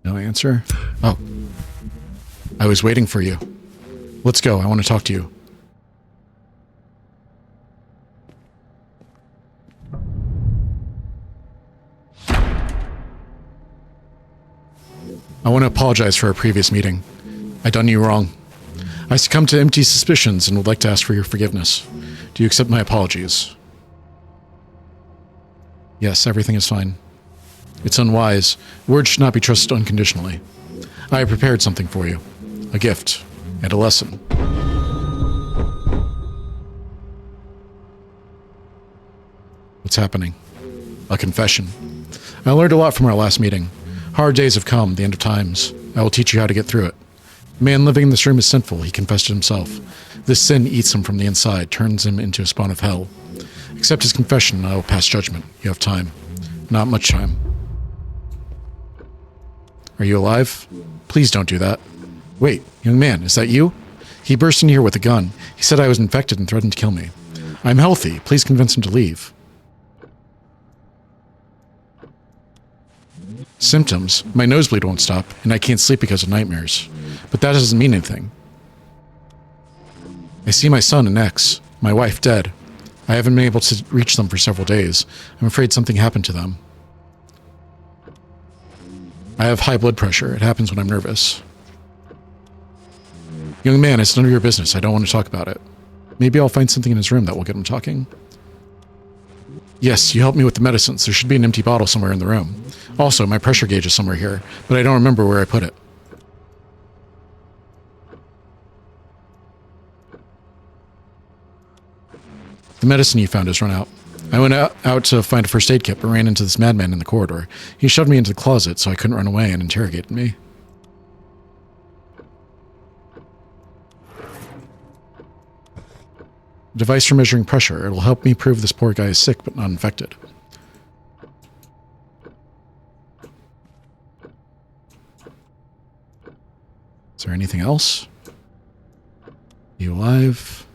No answer? Oh. I was waiting for you. Let's go. I want to talk to you. I want to apologize for our previous meeting. I done you wrong. I succumbed to empty suspicions and would like to ask for your forgiveness. Do you accept my apologies? Yes, everything is fine. It's unwise. Words should not be trusted unconditionally. I have prepared something for you. A gift. And a lesson. What's happening? A confession. I learned a lot from our last meeting. Hard days have come, the end of times. I will teach you how to get through it. The man living in this room is sinful, he confessed it himself. This sin eats him from the inside, turns him into a spawn of hell. Accept his confession and I will pass judgment. You have time. Not much time. Are you alive? Please don't do that. Wait, young man, is that you? He burst in here with a gun. He said I was infected and threatened to kill me. I'm healthy. Please convince him to leave. Symptoms. My nosebleed won't stop, and I can't sleep because of nightmares. But that doesn't mean anything. I see my son and ex, my wife dead. I haven't been able to reach them for several days. I'm afraid something happened to them. I have high blood pressure. It happens when I'm nervous. Young man, it's none of your business. I don't want to talk about it. Maybe I'll find something in his room that will get him talking. Yes, you helped me with the medicines. There should be an empty bottle somewhere in the room. Also, my pressure gauge is somewhere here, but I don't remember where I put it. The medicine you found has run out. I went out to find a first aid kit, but ran into this madman in the corridor. He shoved me into the closet so I couldn't run away and interrogated me. Device for measuring pressure. It'll help me prove this poor guy is sick but not infected. Is there anything else? You alive?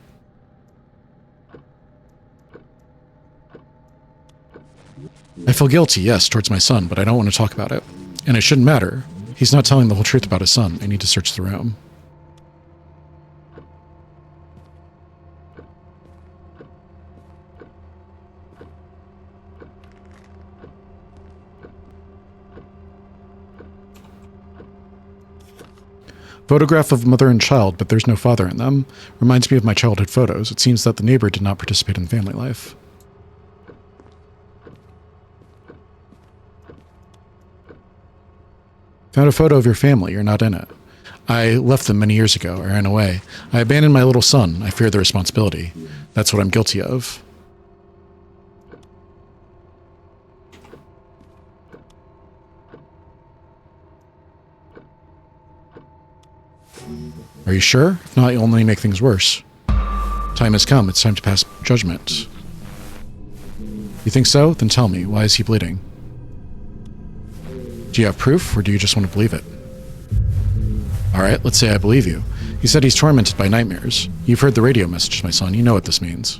I feel guilty, yes, towards my son, but I don't want to talk about it. And it shouldn't matter. He's not telling the whole truth about his son. I need to search the room. Photograph of mother and child, but there's no father in them. Reminds me of my childhood photos. It seems that the neighbor did not participate in family life. Found a photo of your family. You're not in it. I left them many years ago. I ran away. I abandoned my little son. I fear the responsibility. That's what I'm guilty of. Are you sure? If not, you'll only make things worse. Time has come. It's time to pass judgment. You think so? Then tell me. Why is he bleeding? Do you have proof, or do you just want to believe it? Alright, let's say I believe you. He said he's tormented by nightmares. You've heard the radio message, my son. You know what this means.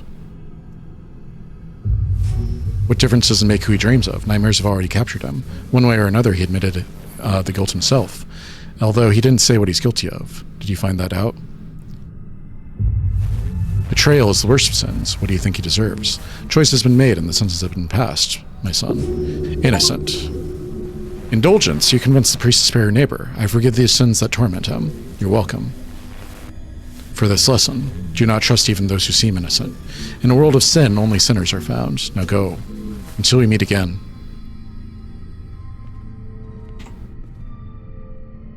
What difference does it make who he dreams of? Nightmares have already captured him. One way or another, he admitted the guilt himself. Although he didn't say what he's guilty of. Did you find that out? Betrayal is the worst of sins. What do you think he deserves? Choice has been made and the sentence has been passed, my son. Innocent. Indulgence. You convinced the priest to spare your neighbor. I forgive these sins that torment him. You're welcome. For this lesson, do not trust even those who seem innocent. In a world of sin, only sinners are found. Now go. Until we meet again.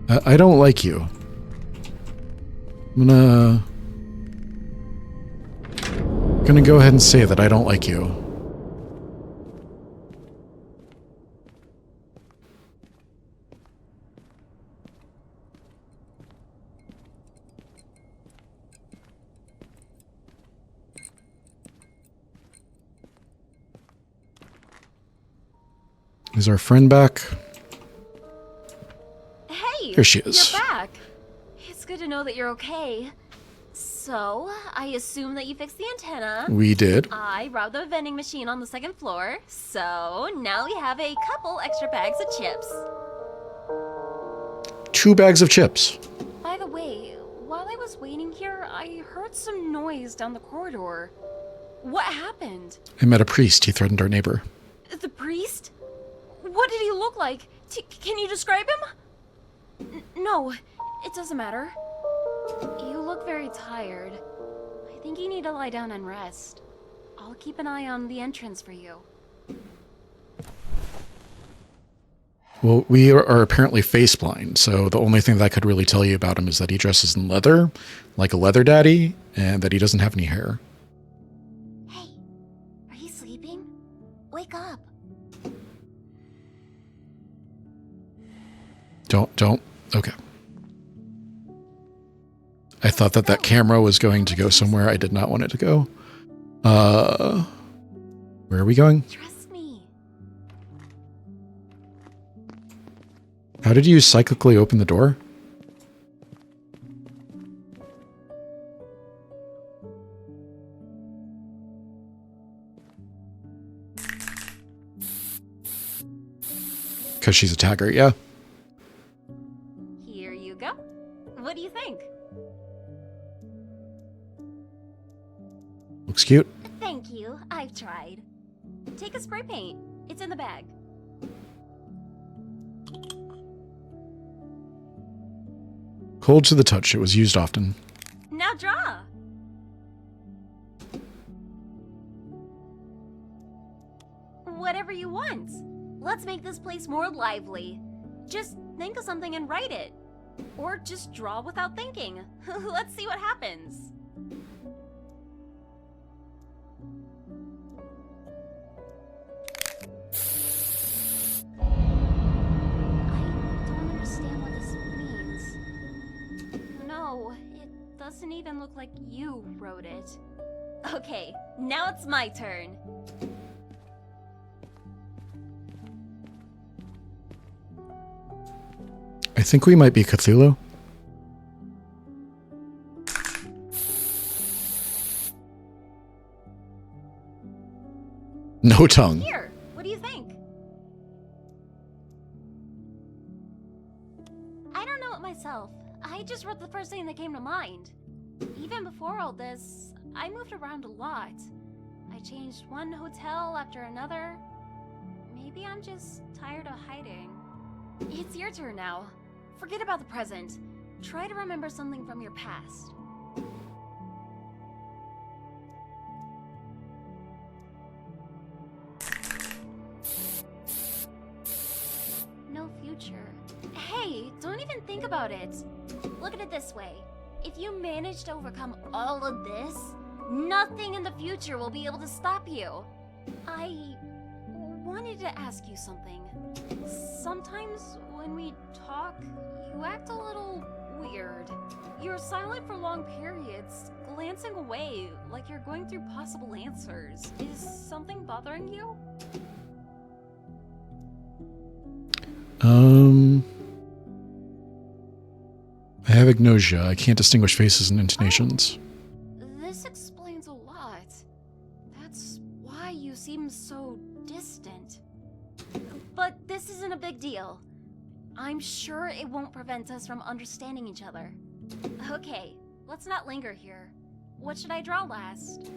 I don't like you. I'm gonna go ahead and say that I don't like you. Is our friend back? Hey! Here she is. You're back! It's good to know that you're okay. So, I assume that you fixed the antenna. We did. I robbed the vending machine on the second floor. So, now we have a couple extra bags of chips. 2 bags of chips. By the way, while I was waiting here, I heard some noise down the corridor. What happened? I met a priest. He threatened our neighbor. The priest? What did he look like? Can you describe him? No, it doesn't matter. You look very tired. I think you need to lie down and rest. I'll keep an eye on the entrance for you. Well, we are apparently face blind, so the only thing that I could really tell you about him is that he dresses in leather, like a leather daddy, and that he doesn't have any hair. Hey, are you sleeping? Wake up. Don't. Okay. I thought that camera was going to go somewhere I did not want it to go. Where are we going? Trust me. How did you cyclically open the door? Because she's a tagger, yeah. Here you go. What do you think? Looks cute. Thank you. I've tried. Take a spray paint. It's in the bag. Cold to the touch. It was used often. Now draw. Whatever you want. Let's make this place more lively. Just think of something and write it. Or just draw without thinking. Let's see what happens. I don't understand what this means. No, it doesn't even look like you wrote it. Okay, now it's my turn. I think we might be Cthulhu. No tongue. Here, what do you think? I don't know it myself. I just wrote the first thing that came to mind. Even before all this, I moved around a lot. I changed one hotel after another. Maybe I'm just tired of hiding. It's your turn now. Forget about the present. Try to remember something from your past. No future. Hey, don't even think about it. Look at it this way. If you manage to overcome all of this, nothing in the future will be able to stop you. I wanted to ask you something. Sometimes when we talk, you act a little weird. You're silent for long periods, glancing away like you're going through possible answers. Is something bothering you? I have agnosia. I can't distinguish faces and intonations. This explains a lot. That's why you seem so distant. But this isn't a big deal. I'm sure it won't prevent us from understanding each other. Okay, let's not linger here. What should I draw last?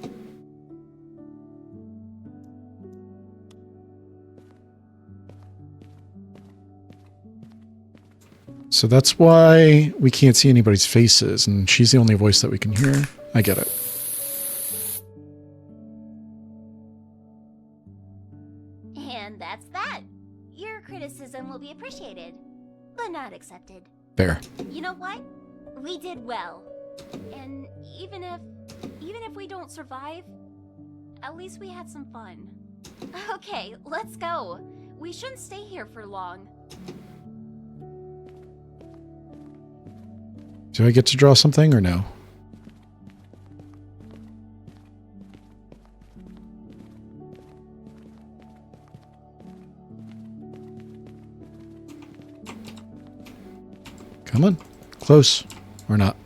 So that's why we can't see anybody's faces, and she's the only voice that we can hear. I get it. And that's that. Your criticism will be appreciated, but not accepted. Fair. You know what? We did well. And even if we don't survive, at least we had some fun. Okay, let's go. We shouldn't stay here for long. Do I get to draw something or no? Come on. Close. Or not.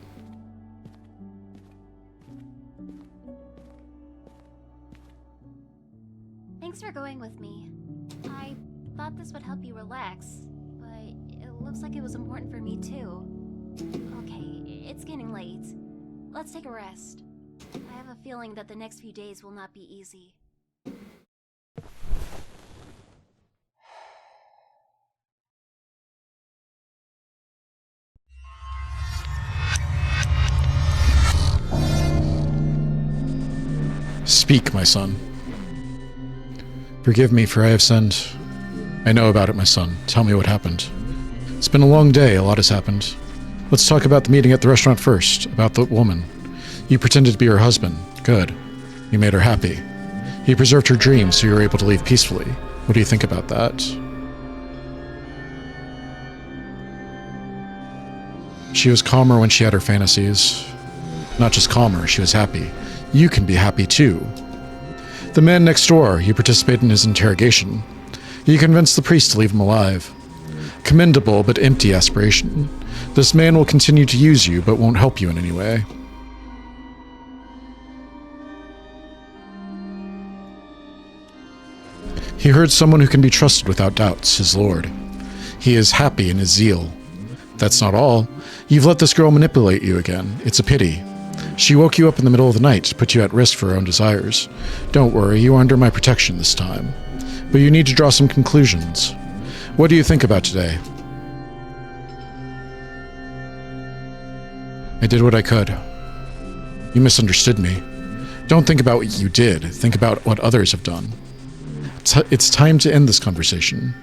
Looks like it was important for me too. Okay, it's getting late. Let's take a rest. I have a feeling that the next few days will not be easy. Speak, my son. Forgive me, for I have sinned. I know about it, my son. Tell me what happened. It's been a long day. A lot has happened. Let's talk about the meeting at the restaurant first. About the woman. You pretended to be her husband. Good. You made her happy. You preserved her dreams so you were able to leave peacefully. What do you think about that? She was calmer when she had her fantasies. Not just calmer, she was happy. You can be happy too. The man next door, you participated in his interrogation. You convinced the priest to leave him alive. Commendable but empty aspiration. This man will continue to use you but won't help you in any way. He heard someone who can be trusted without doubts, his lord. He is happy in his zeal. That's not all. You've let this girl manipulate you again. It's a pity. She woke you up in the middle of the night to put you at risk for her own desires. Don't worry, you are under my protection this time. But you need to draw some conclusions. What do you think about today? I did what I could. You misunderstood me. Don't think about what you did. Think about what others have done. It's time to end this conversation.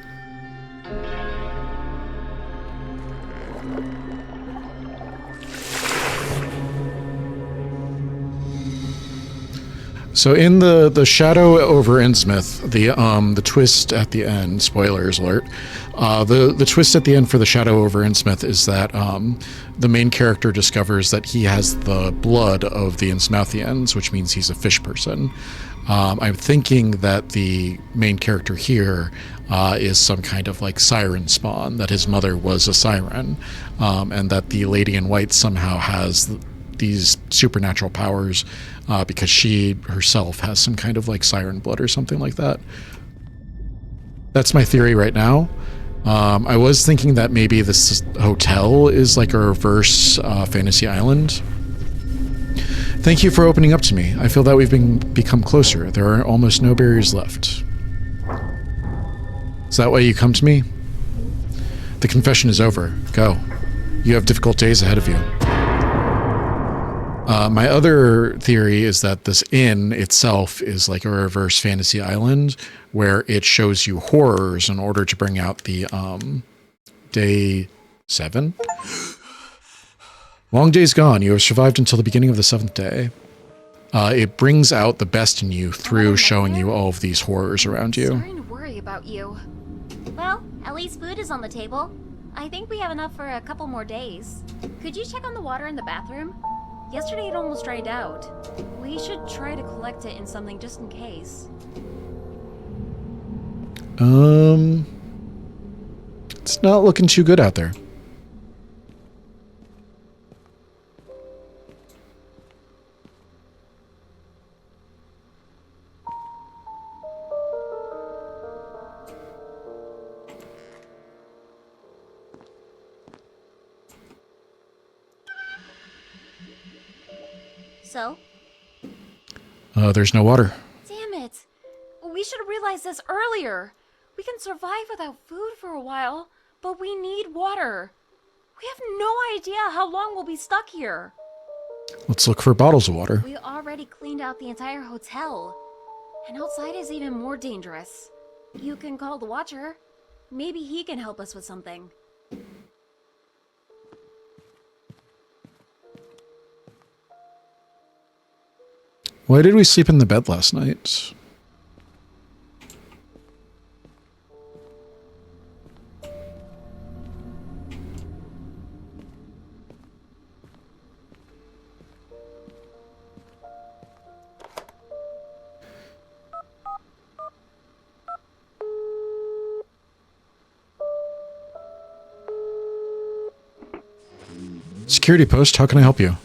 So in the shadow over Innsmouth, the twist at the end, spoilers alert, the twist at the end for the shadow over Innsmouth is that the main character discovers that he has the blood of the Innsmouthians, which means he's a fish person. I'm thinking that the main character here is some kind of like siren spawn, that his mother was a siren, and that the lady in white somehow has these supernatural powers because she herself has some kind of like siren blood or something like that. That's my theory right now. I was thinking that maybe this hotel is like a reverse fantasy island. Thank you for opening up to me. I feel that we've become closer. There are almost no barriers left. Is that why you come to me? The confession is over. Go. You have difficult days ahead of you. My other theory is that this inn itself is like a reverse fantasy island where it shows you horrors in order to bring out the day 7? Long day's gone. You have survived until the beginning of the 7th day. It brings out the best in you through showing you all of these horrors around you. I'm starting to worry about you. Well, at least food is on the table. I think we have enough for a couple more days. Could you check on the water in the bathroom? Yesterday it almost dried out. We should try to collect it in something just in case. It's not looking too good out there. So? There's no water. Damn it! We should have realized this earlier. We can survive without food for a while, but we need water. We have no idea how long we'll be stuck here. Let's look for bottles of water. We already cleaned out the entire hotel. And outside is even more dangerous. You can call the Watcher. Maybe he can help us with something. Why did we sleep in the bed last night? Security post, how can I help you?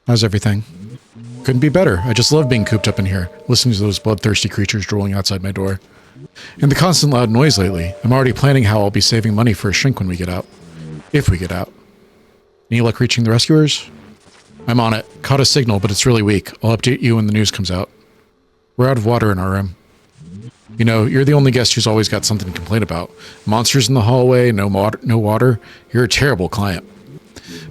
How's everything? Couldn't be better. I just love being cooped up in here, listening to those bloodthirsty creatures drooling outside my door. And the constant loud noise lately. I'm already planning how I'll be saving money for a shrink when we get out. If we get out. Any luck reaching the rescuers? I'm on it. Caught a signal, but it's really weak. I'll update you when the news comes out. We're out of water in our room. You know, you're the only guest who's always got something to complain about. Monsters in the hallway, no water. You're a terrible client.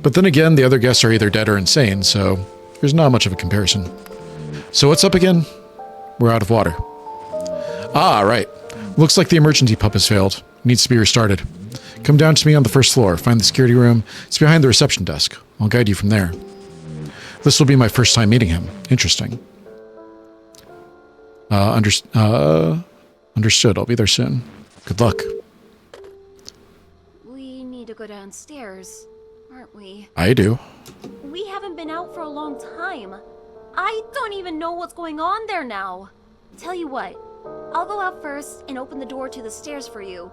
But then again, the other guests are either dead or insane, so there's not much of a comparison. So what's up again? We're out of water. Ah, right. Looks like the emergency pump has failed. Needs to be restarted. Come down to me on the first floor. Find the security room. It's behind the reception desk. I'll guide you from there. This will be my first time meeting him. Interesting. Understood. I'll be there soon. Good luck. We need to go downstairs, aren't we? I do. We haven't been out for a long time. I don't even know what's going on there now. Tell you what, I'll go out first and open the door to the stairs for you.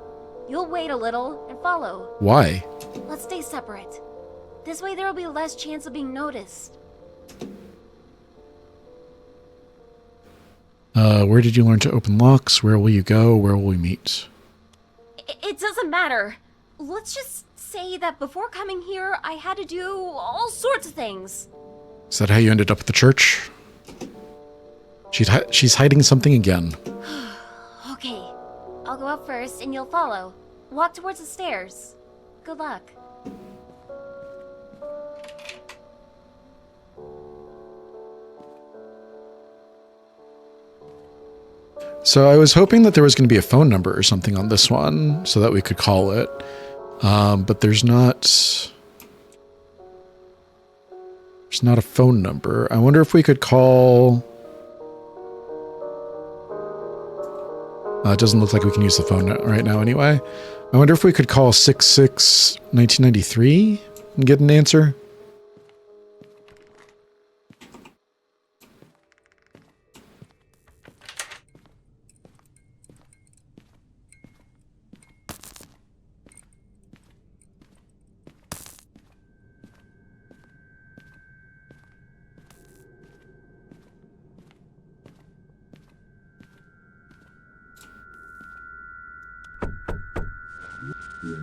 You'll wait a little and follow. Why? Let's stay separate. This way there will be less chance of being noticed. Where did you learn to open locks? Where will you go? Where will we meet? It doesn't matter. Let's just say that before coming here, I had to do all sorts of things. Is that how you ended up at the church? She's hiding something again. Okay. I'll go out first and you'll follow. Walk towards the stairs. Good luck. So I was hoping that there was going to be a phone number or something on this one so that we could call it. But there's not a phone number. I wonder if we could call... it doesn't look like we can use the phone right now anyway. I wonder if we could call 66-1993 and get an answer.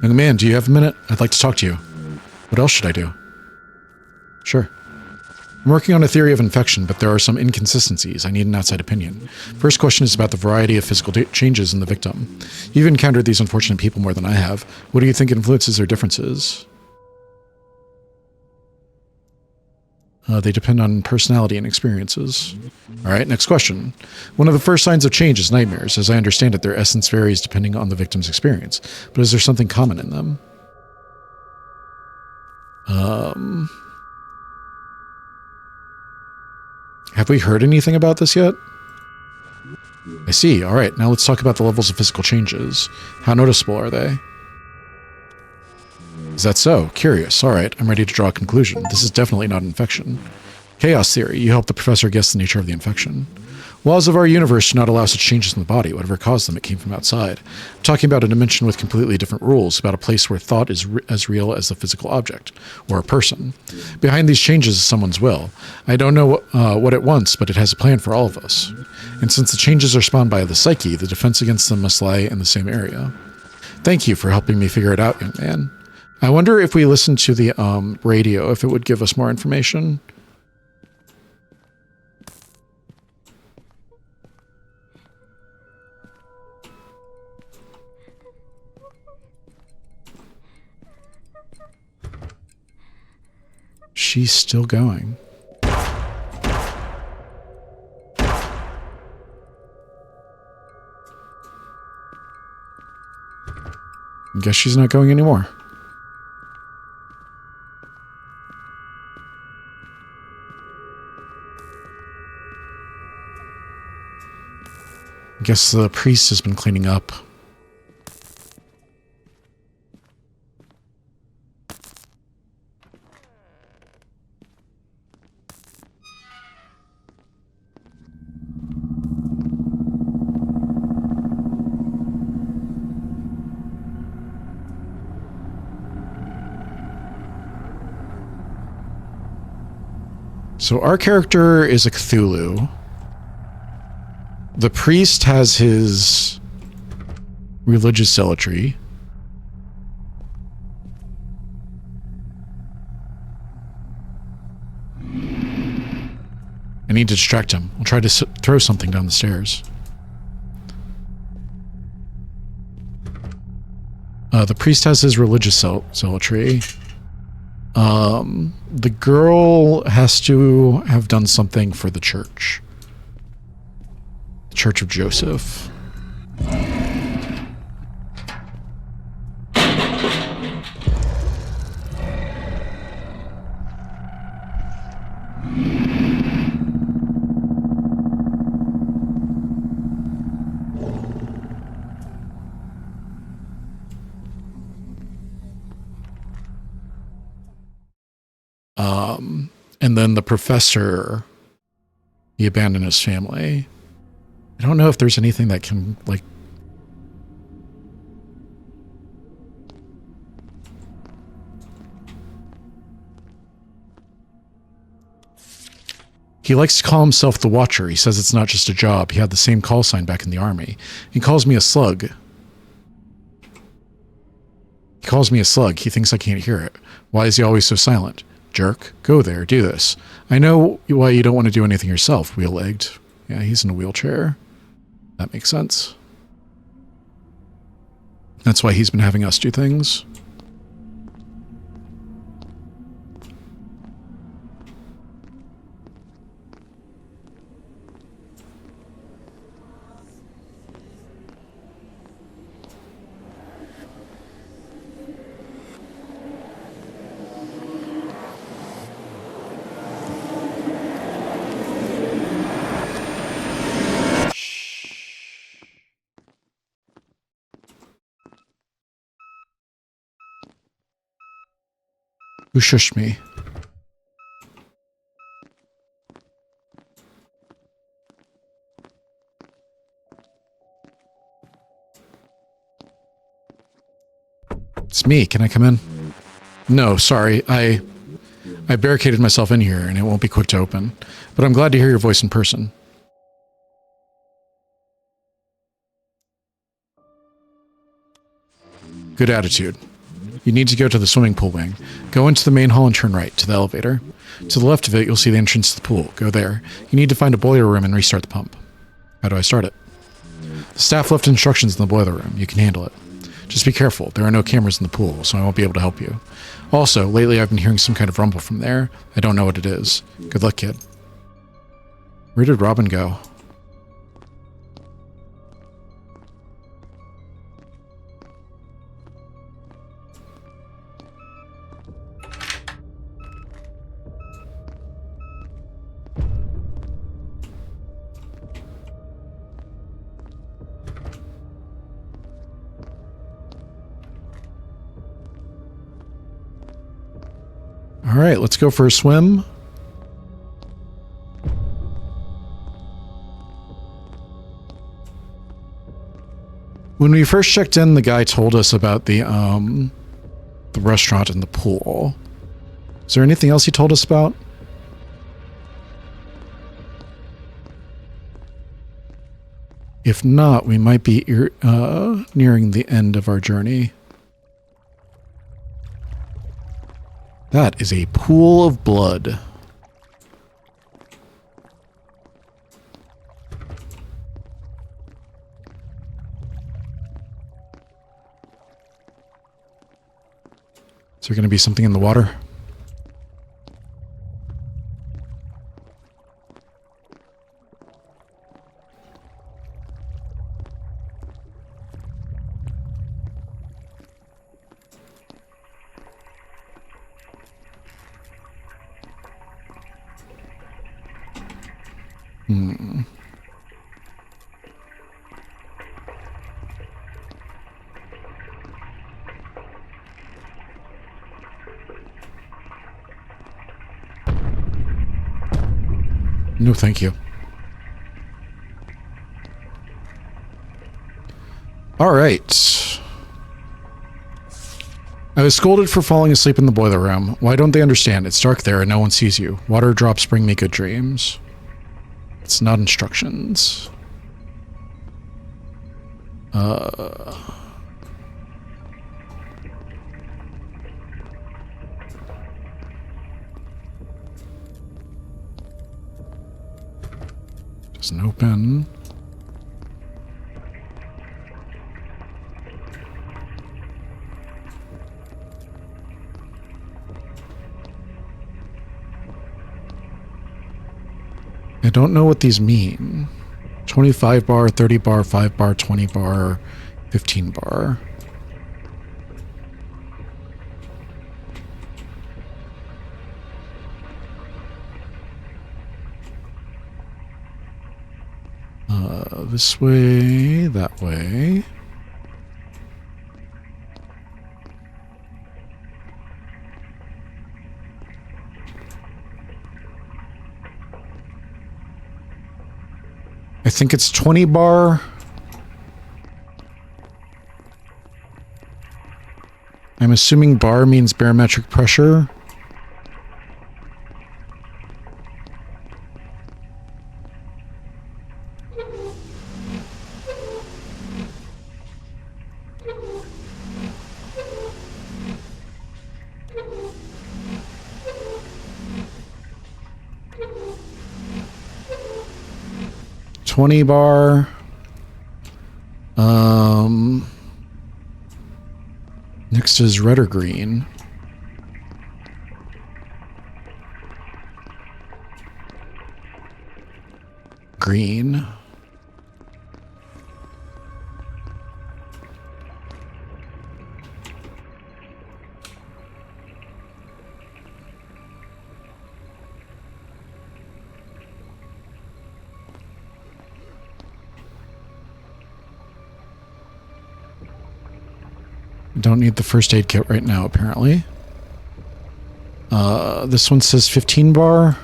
Young man, do you have a minute? I'd like to talk to you. What else should I do? Sure. I'm working on a theory of infection, but there are some inconsistencies. I need an outside opinion. First question is about the variety of physical changes in the victim. You've encountered these unfortunate people more than I have. What do you think influences their differences? They depend on personality and experiences. All right, next question. One of the first signs of change is nightmares. As I understand it, their essence varies depending on the victim's experience. But is there something common in them? Have we heard anything about this yet? I see. All right, now let's talk about the levels of physical changes. How noticeable are they? Is that so? Curious. All right, I'm ready to draw a conclusion. This is definitely not an infection. Chaos theory. You help the professor guess the nature of the infection. Laws of our universe do not allow such changes in the body. Whatever caused them, it came from outside. I'm talking about a dimension with completely different rules, about a place where thought is as real as the physical object, or a person. Behind these changes is someone's will. I don't know what it wants, but it has a plan for all of us. And since the changes are spawned by the psyche, the defense against them must lie in the same area. Thank you for helping me figure it out, young man. I wonder if we listen to the radio, if it would give us more information. She's still going. Guess she's not going anymore. Guess the priest has been cleaning up. So our character is a Cthulhu. The priest has his Religious zealotry. I need to distract him. I'll try to throw something down the stairs. The priest has his religious zealotry. The girl has to have done something for the church. The Church of Joseph. And then the professor, he abandoned his family. I don't know if there's anything that can, like... He likes to call himself the Watcher. He says it's not just a job. He had the same call sign back in the army. He calls me a slug. He calls me a slug. He thinks I can't hear it. Why is he always so silent? Jerk. Go there. Do this. I know why you don't want to do anything yourself, wheel-legged. Yeah, he's in a wheelchair. That makes sense. That's why he's been having us do things. Who shushed me? It's me. Can I come in? No, sorry. I barricaded myself in here and it won't be quick to open. But I'm glad to hear your voice in person. Good attitude. You need to go to the swimming pool wing. Go into the main hall and turn right, to the elevator. To the left of it, you'll see the entrance to the pool. Go there. You need to find a boiler room and restart the pump. How do I start it? The staff left instructions in the boiler room. You can handle it. Just be careful. There are no cameras in the pool, so I won't be able to help you. Also, lately I've been hearing some kind of rumble from there. I don't know what it is. Good luck, kid. Where did Robin go? All right, let's go for a swim. When we first checked in, the guy told us about the restaurant and the pool. Is there anything else he told us about? If not, we might be nearing the end of our journey. That is a pool of blood. Is there going to be something in the water? No, thank you. All right. I was scolded for falling asleep in the boiler room. Why don't they understand? It's dark there and no one sees you. Water drops bring me good dreams. It's not instructions. Doesn't open. I don't know what these mean. 25 bar, 30 bar, 5 bar, 20 bar, 15 bar. This way, that way. I think it's 20 bar. I'm assuming bar means barometric pressure. $20 next is red or green. Green. Don't need the first aid kit right now, apparently. This one says 15 bar.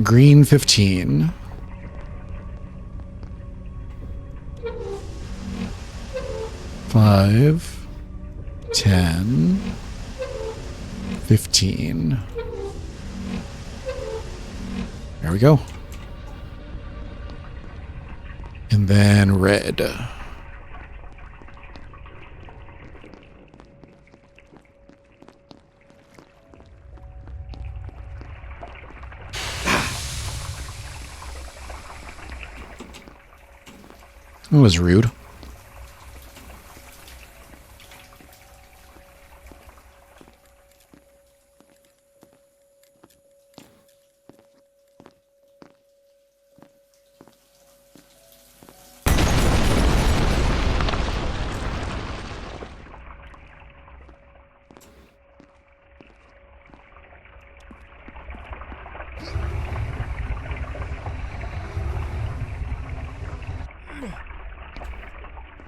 Green 15. Five, 10, 15. There we go. And then red. That was rude.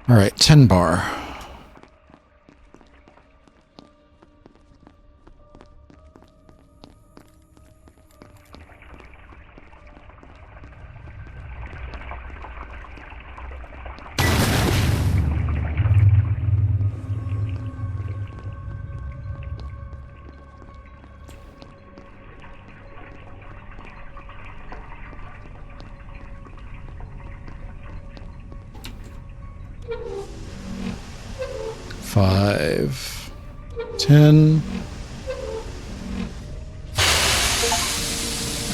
All right, 10 bar. Five, 10.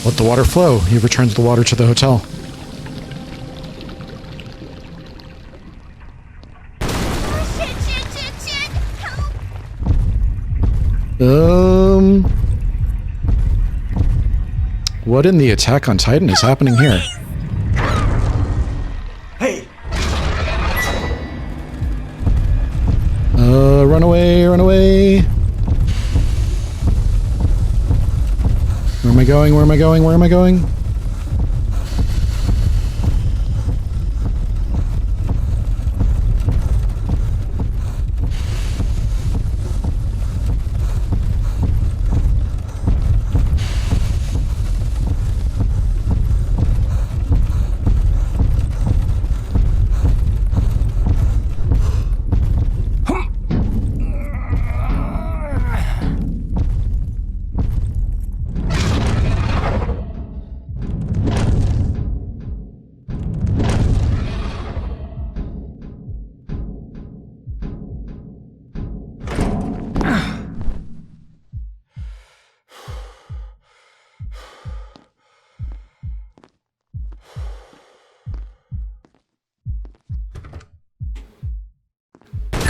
Let the water flow. You've returned the water to the hotel. Shit! Help! What in the Attack on Titan is happening here? Hey! Run away, run away. Where am I going? Where am I going? Where am I going?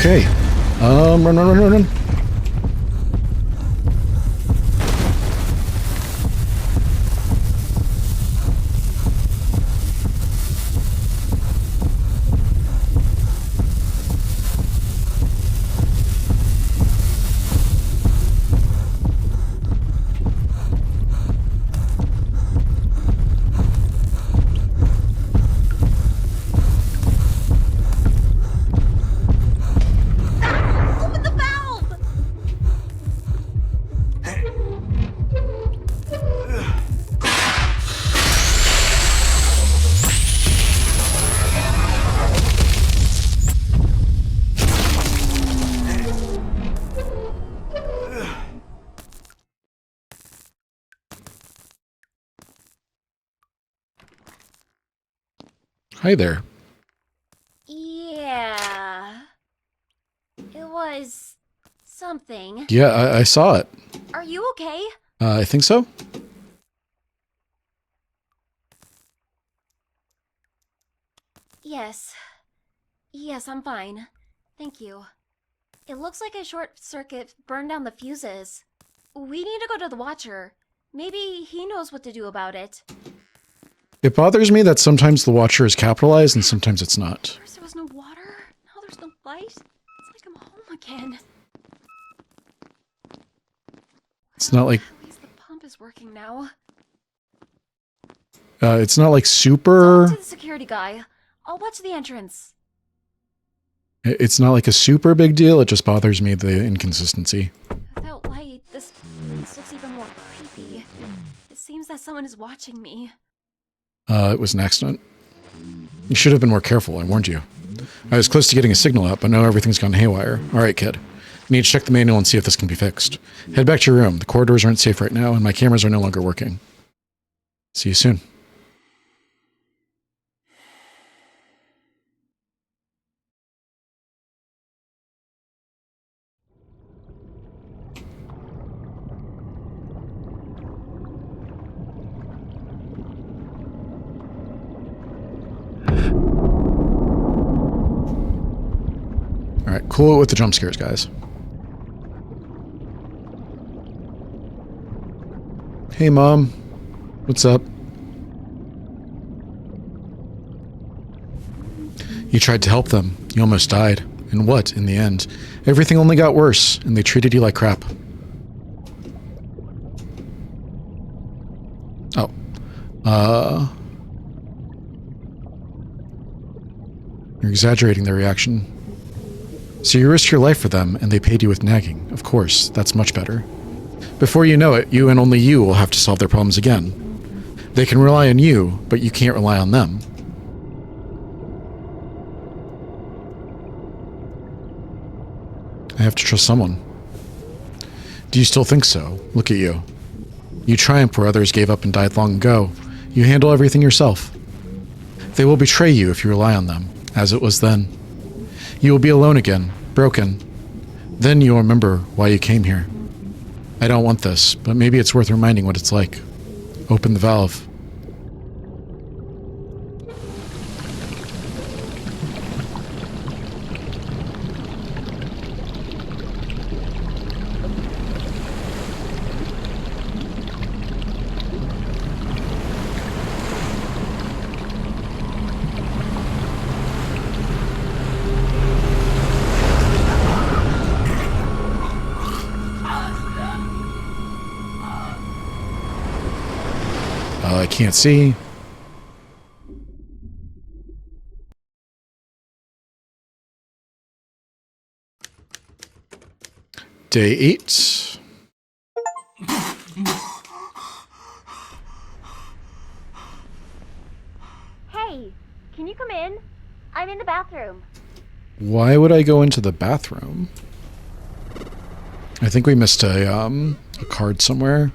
Okay. Run. Open the valve! Hi there. Yeah. It was something. Yeah, I saw it. Are you okay? I think so. Yes. Yes, I'm fine. Thank you. It looks like a short circuit burned down the fuses. We need to go to the Watcher. Maybe he knows what to do about it. It bothers me that sometimes the Watcher is capitalized and sometimes it's not. First there was no water, now there's no light. It's like I'm home again. It's not like At least the pump is working now. it's not like super. Talk to the security guy. I'll watch the entrance. It's not like a super big deal. It just bothers me the inconsistency. Without light, this looks even more creepy. It seems that someone is watching me. It was an accident. You should have been more careful. I warned you. I was close to getting a signal out, but now everything's gone haywire. All right, kid. Need to check the manual and see if this can be fixed. Head back to your room. The corridors aren't safe right now, and my cameras are no longer working. See you soon. All right, cool it with the jump scares, guys. Hey, Mom. What's up? You tried to help them. You almost died. And what, in the end? Everything only got worse, and they treated you like crap. Oh. You're exaggerating their reaction. So you risked your life for them, and they paid you with nagging. Of course, that's much better. Before you know it, you and only you will have to solve their problems again. They can rely on you, but you can't rely on them. I have to trust someone. Do you still think so? Look at you. You triumphed where others gave up and died long ago. You handle everything yourself. They will betray you if you rely on them, as it was then. You will be alone again, broken. Then you will remember why you came here. I don't want this, but maybe it's worth reminding what it's like. Open the valve. I can't see. Day 8. Hey, can you come in? I'm in the bathroom. Why would I go into the bathroom? I think we missed a card somewhere.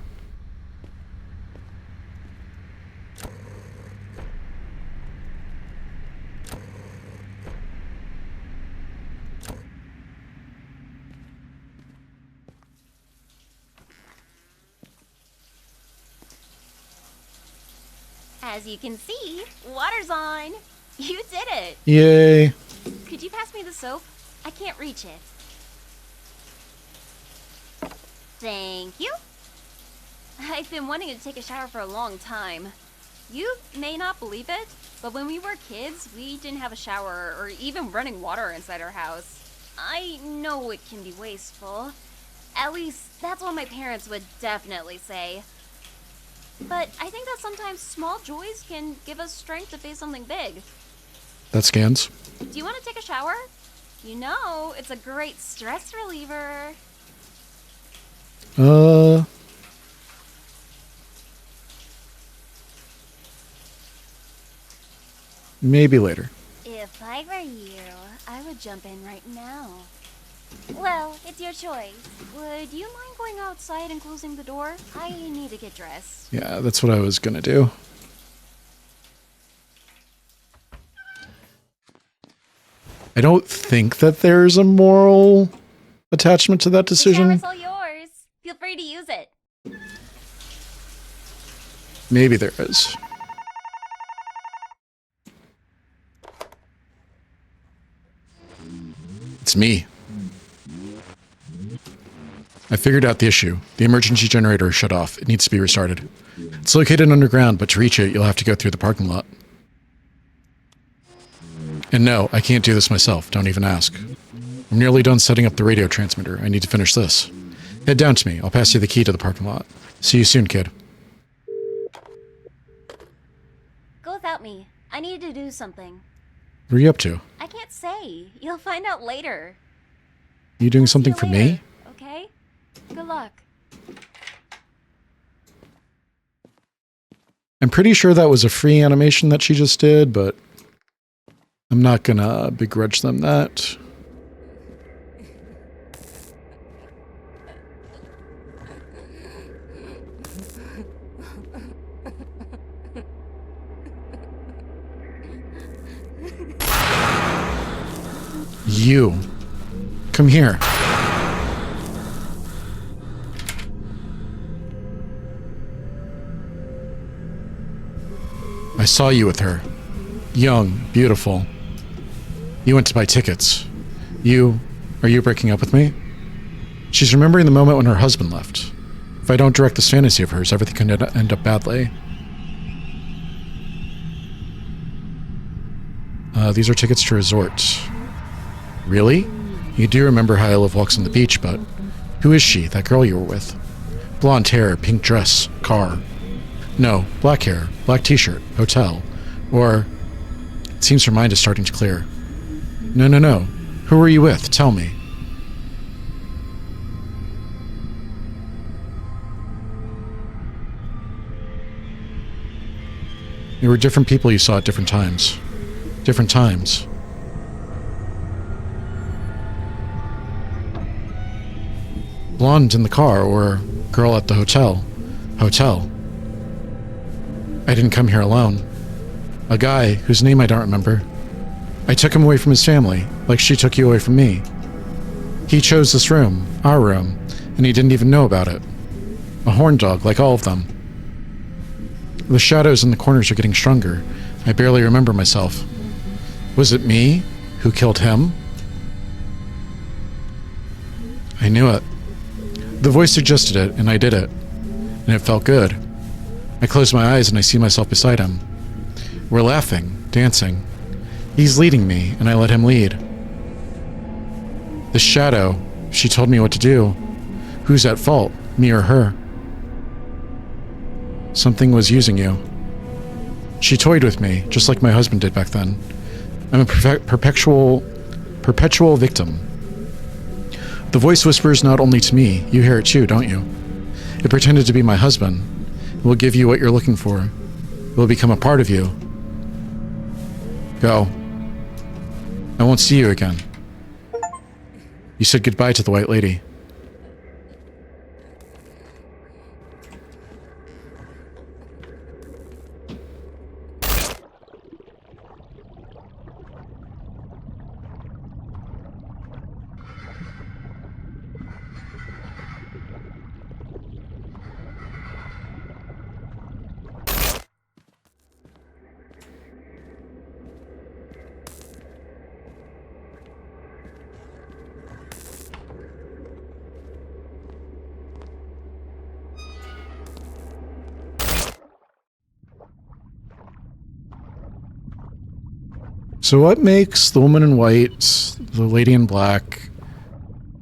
As you can see, water's on. You did it. Yay. Could you pass me the soap? I can't reach it. Thank you. I've been wanting to take a shower for a long time. You may not believe it, but when we were kids, we didn't have a shower or even running water inside our house. I know it can be wasteful. At least, that's what my parents would definitely say. But I think that sometimes small joys can give us strength to face something big. That scans. Do you want to take a shower? You know, it's a great stress reliever. Maybe later. If I were you, I would jump in right now. Well, it's your choice. Would you mind going outside and closing the door? I need to get dressed. Yeah, that's what I was gonna do. I don't think that there's a moral attachment to that decision. The shower's all yours. Feel free to use it. Maybe there is. It's me. I figured out the issue. The emergency generator is shut off. It needs to be restarted. It's located underground, but to reach it, you'll have to go through the parking lot. And no, I can't do this myself. Don't even ask. I'm nearly done setting up the radio transmitter. I need to finish this. Head down to me. I'll pass you the key to the parking lot. See you soon, kid. Go without me. I need to do something. What are you up to? I can't say. You'll find out later. You doing I'll see something you for later, me? Okay? Good luck. I'm pretty sure that was a free animation that she just did, but I'm not gonna begrudge them that. You. Come here. I saw you with her. Young, beautiful. You went to buy tickets. Are you breaking up with me? She's remembering the moment when her husband left. If I don't direct this fantasy of hers, everything could end up badly. These are tickets to resort. Really? You do remember how I live walks on the beach, but who is she, that girl you were with? Blonde hair, pink dress, car. No, black hair, black t-shirt, hotel. Or, it seems her mind is starting to clear. No. Who were you with? Tell me. There were different people you saw at different times. Different times. Blonde in the car, or girl at the hotel. Hotel. I didn't come here alone. A guy whose name I don't remember. I took him away from his family, like she took you away from me. He chose this room, our room, and he didn't even know about it. A horn dog, like all of them. The shadows in the corners are getting stronger. I barely remember myself. Was it me who killed him? I knew it. The voice suggested it, and I did it. And it felt good. I close my eyes and I see myself beside him. We're laughing, dancing. He's leading me, and I let him lead. The shadow, she told me what to do. Who's at fault, me or her? Something was using you. She toyed with me, just like my husband did back then. I'm a perpetual victim. The voice whispers not only to me, you hear it too, don't you? It pretended to be my husband. It will give you what you're looking for. It will become a part of you. Go. I won't see you again. You said goodbye to the white lady. So what makes the woman in white, the lady in black,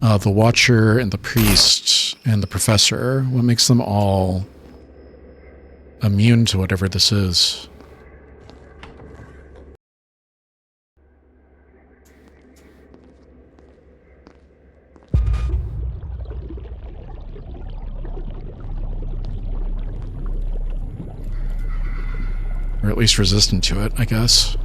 the watcher and the priest and the professor, what makes them all immune to whatever this is? Or at least resistant to it, I guess.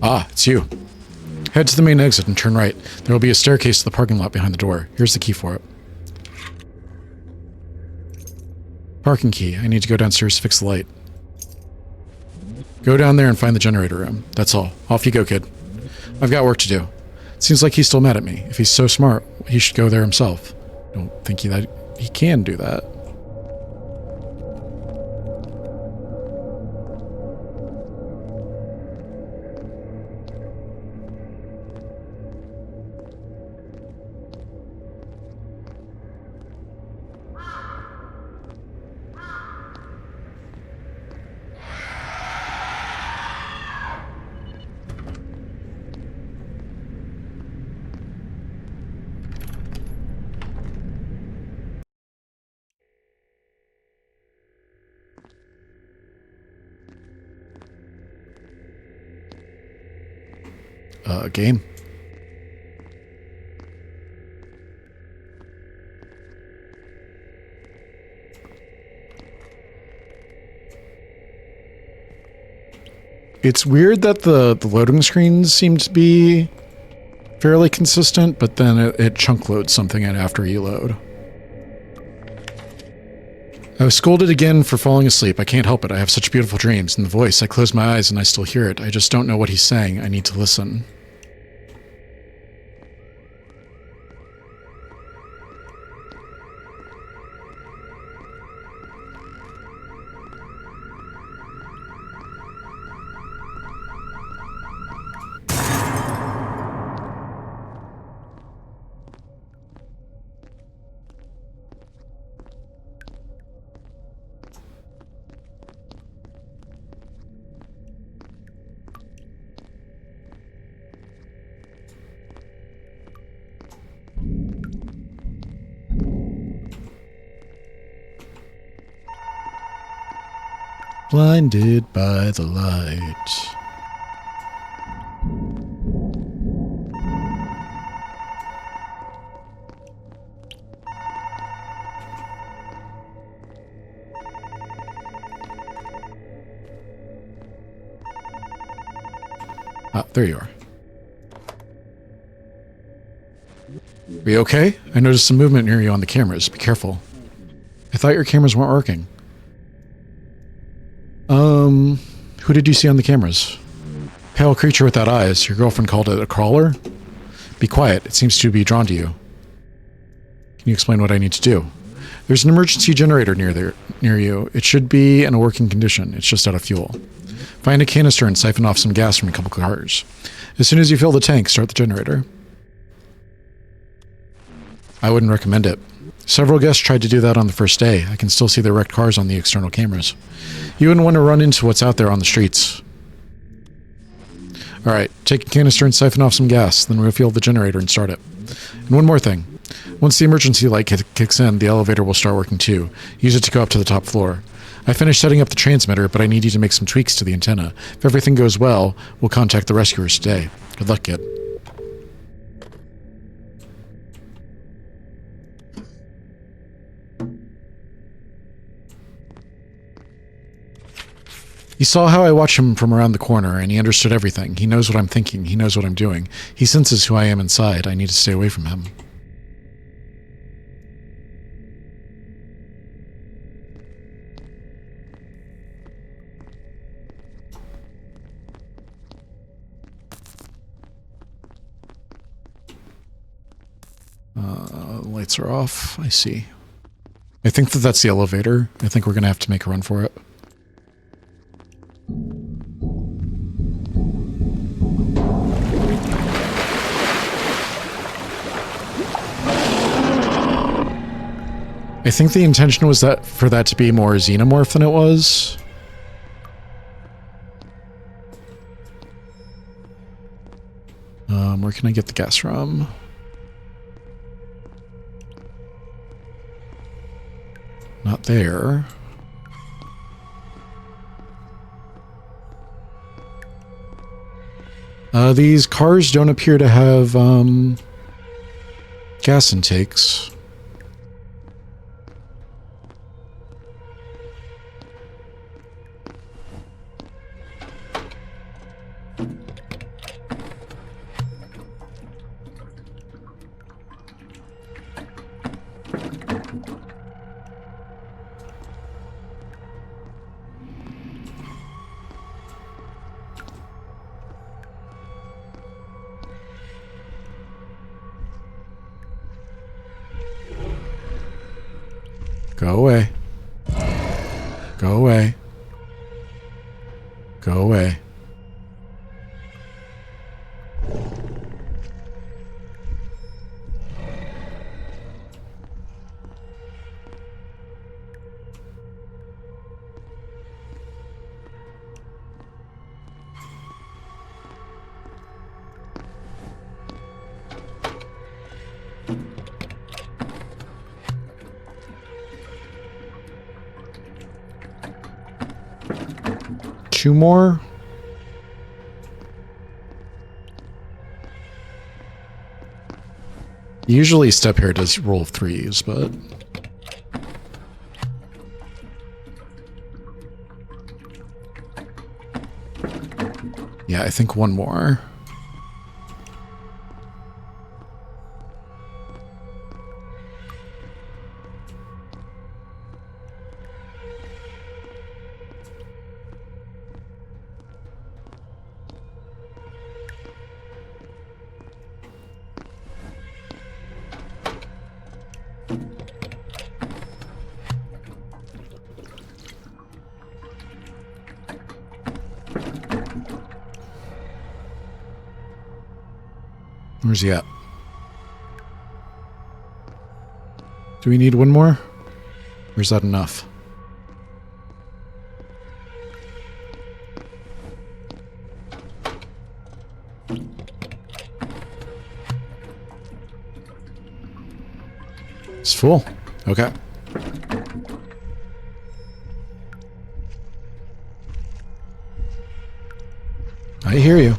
Ah, it's you. Head to the main exit and turn right. There will be a staircase to the parking lot behind the door. Here's the key for it. Parking key. I need to go downstairs to fix the light. Go down there and find the generator room. That's all. Off you go, kid. I've got work to do. It seems like he's still mad at me. If he's so smart, he should go there himself. I don't think that he can do that. Game. It's weird that the loading screens seem to be fairly consistent, but then it chunk loads something in after you load. I was scolded again for falling asleep. I can't help it. I have such beautiful dreams. And the voice, I close my eyes and I still hear it. I just don't know what he's saying. I need to listen. Blinded by the light. Ah, there you are. Are you okay? I noticed some movement near you on the cameras. Be careful. I thought your cameras weren't working. Who did you see on the cameras? Pale creature without eyes. Your girlfriend called it a crawler? Be quiet. It seems to be drawn to you. Can you explain what I need to do? There's an emergency generator near you. It should be in a working condition. It's just out of fuel. Find a canister and siphon off some gas from a couple cars. As soon as you fill the tank, start the generator. I wouldn't recommend it. Several guests tried to do that on the first day. I can still see the wrecked cars on the external cameras. You wouldn't want to run into what's out there on the streets. Alright, take a canister and siphon off some gas, then refuel the generator and start it. And one more thing. Once the emergency light kicks in, the elevator will start working too. Use it to go up to the top floor. I finished setting up the transmitter, but I need you to make some tweaks to the antenna. If everything goes well, we'll contact the rescuers today. Good luck, kid. He saw how I watch him from around the corner, and he understood everything. He knows what I'm thinking. He knows what I'm doing. He senses who I am inside. I need to stay away from him. Lights are off. I see. I think that's the elevator. I think we're going to have to make a run for it. I think the intention was that for that to be more xenomorph than it was. Where can I get the gas from? Not there. These cars don't appear to have gas intakes. Go away. Go away. Go away. Two more. Usually Steppe Hare does roll threes, but yeah, I think one more. Where's he at? Do we need one more? Or is that enough? It's full. Okay. I hear you.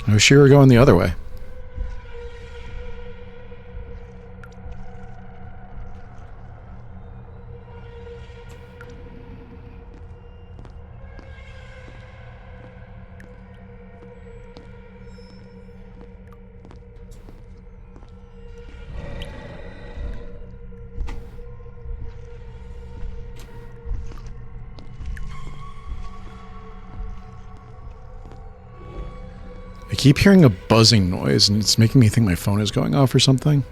I wish you were going the other way. I keep hearing a buzzing noise, and it's making me think my phone is going off or something.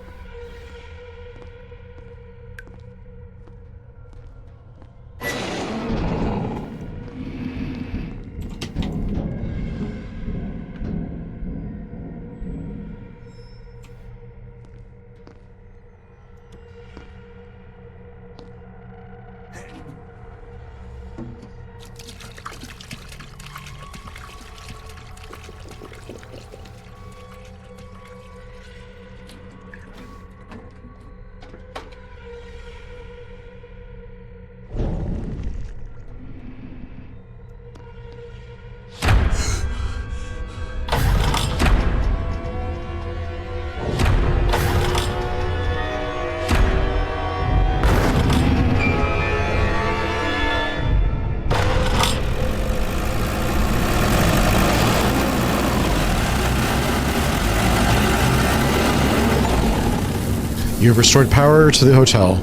You have restored power to the hotel.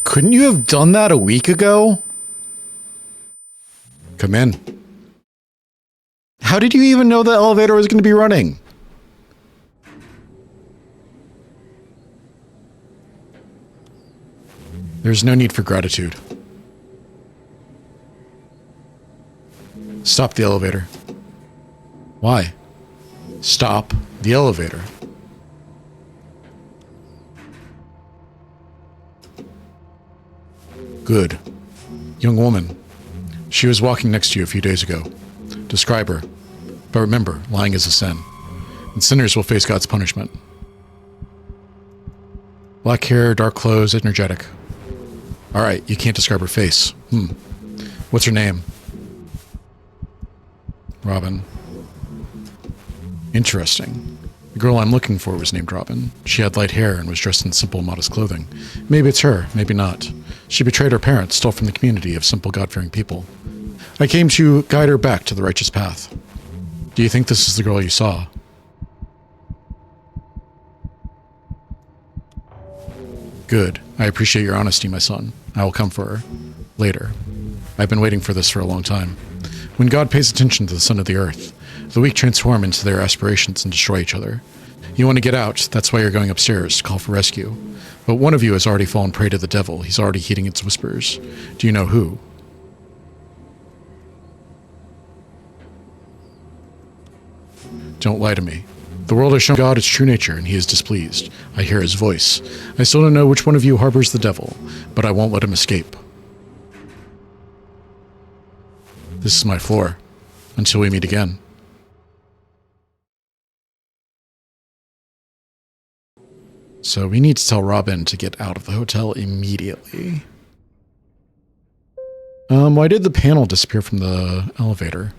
Couldn't you have done that a week ago? Come in. How did you even know the elevator was going to be running? There's no need for gratitude. Stop the elevator. Why? Stop the elevator. Good. Young woman. She was walking next to you a few days ago. Describe her. But remember, lying is a sin. And sinners will face God's punishment. Black hair, dark clothes, energetic. Alright, you can't describe her face. What's her name? Robin. Interesting. The girl I'm looking for was named Robin. She had light hair and was dressed in simple, modest clothing. Maybe it's her, maybe not. She betrayed her parents, stole from the community of simple, God-fearing people. I came to guide her back to the righteous path. Do you think this is the girl you saw? Good. I appreciate your honesty, my son. I will come for her. Later. I've been waiting for this for a long time. When God pays attention to the son of the earth, the weak transform into their aspirations and destroy each other. You want to get out, that's why you're going upstairs to call for rescue. But one of you has already fallen prey to the devil. He's already heeding its whispers. Do you know who? Don't lie to me. The world has shown God its true nature, and he is displeased. I hear his voice. I still don't know which one of you harbors the devil, but I won't let him escape. This is my floor. Until we meet again. So we need to tell Robin to get out of the hotel immediately. Why did the panel disappear from the elevator?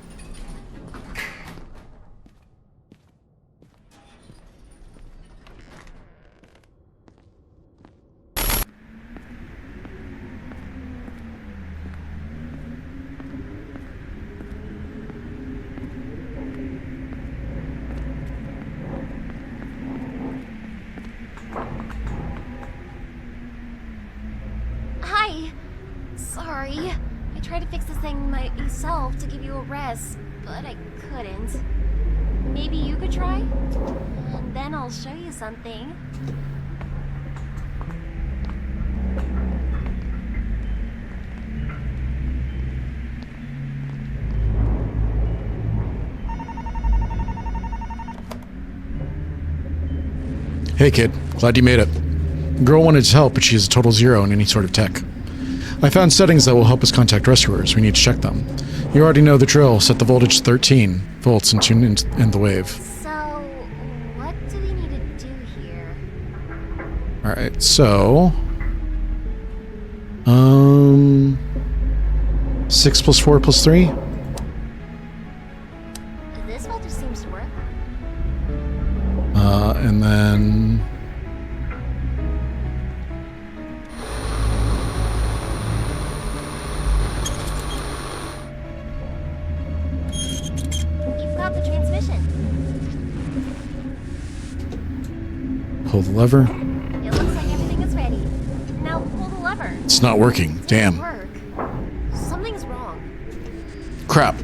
Sorry. I tried to fix this thing myself to give you a rest, but I couldn't. Maybe you could try? And then I'll show you something. Hey kid, glad you made it. The girl wanted to help, but she is a total zero in any sort of tech. I found settings that will help us contact rescuers. We need to check them. You already know the drill. Set the voltage to 13 volts and tune in the wave. So, what do we need to do here? Alright, so... 6 plus 4 plus 3? This voltage seems to work. And then... Pull the lever. It looks like everything is ready. Now pull the lever. It's not working. Damn. Work. Something's wrong. Crap.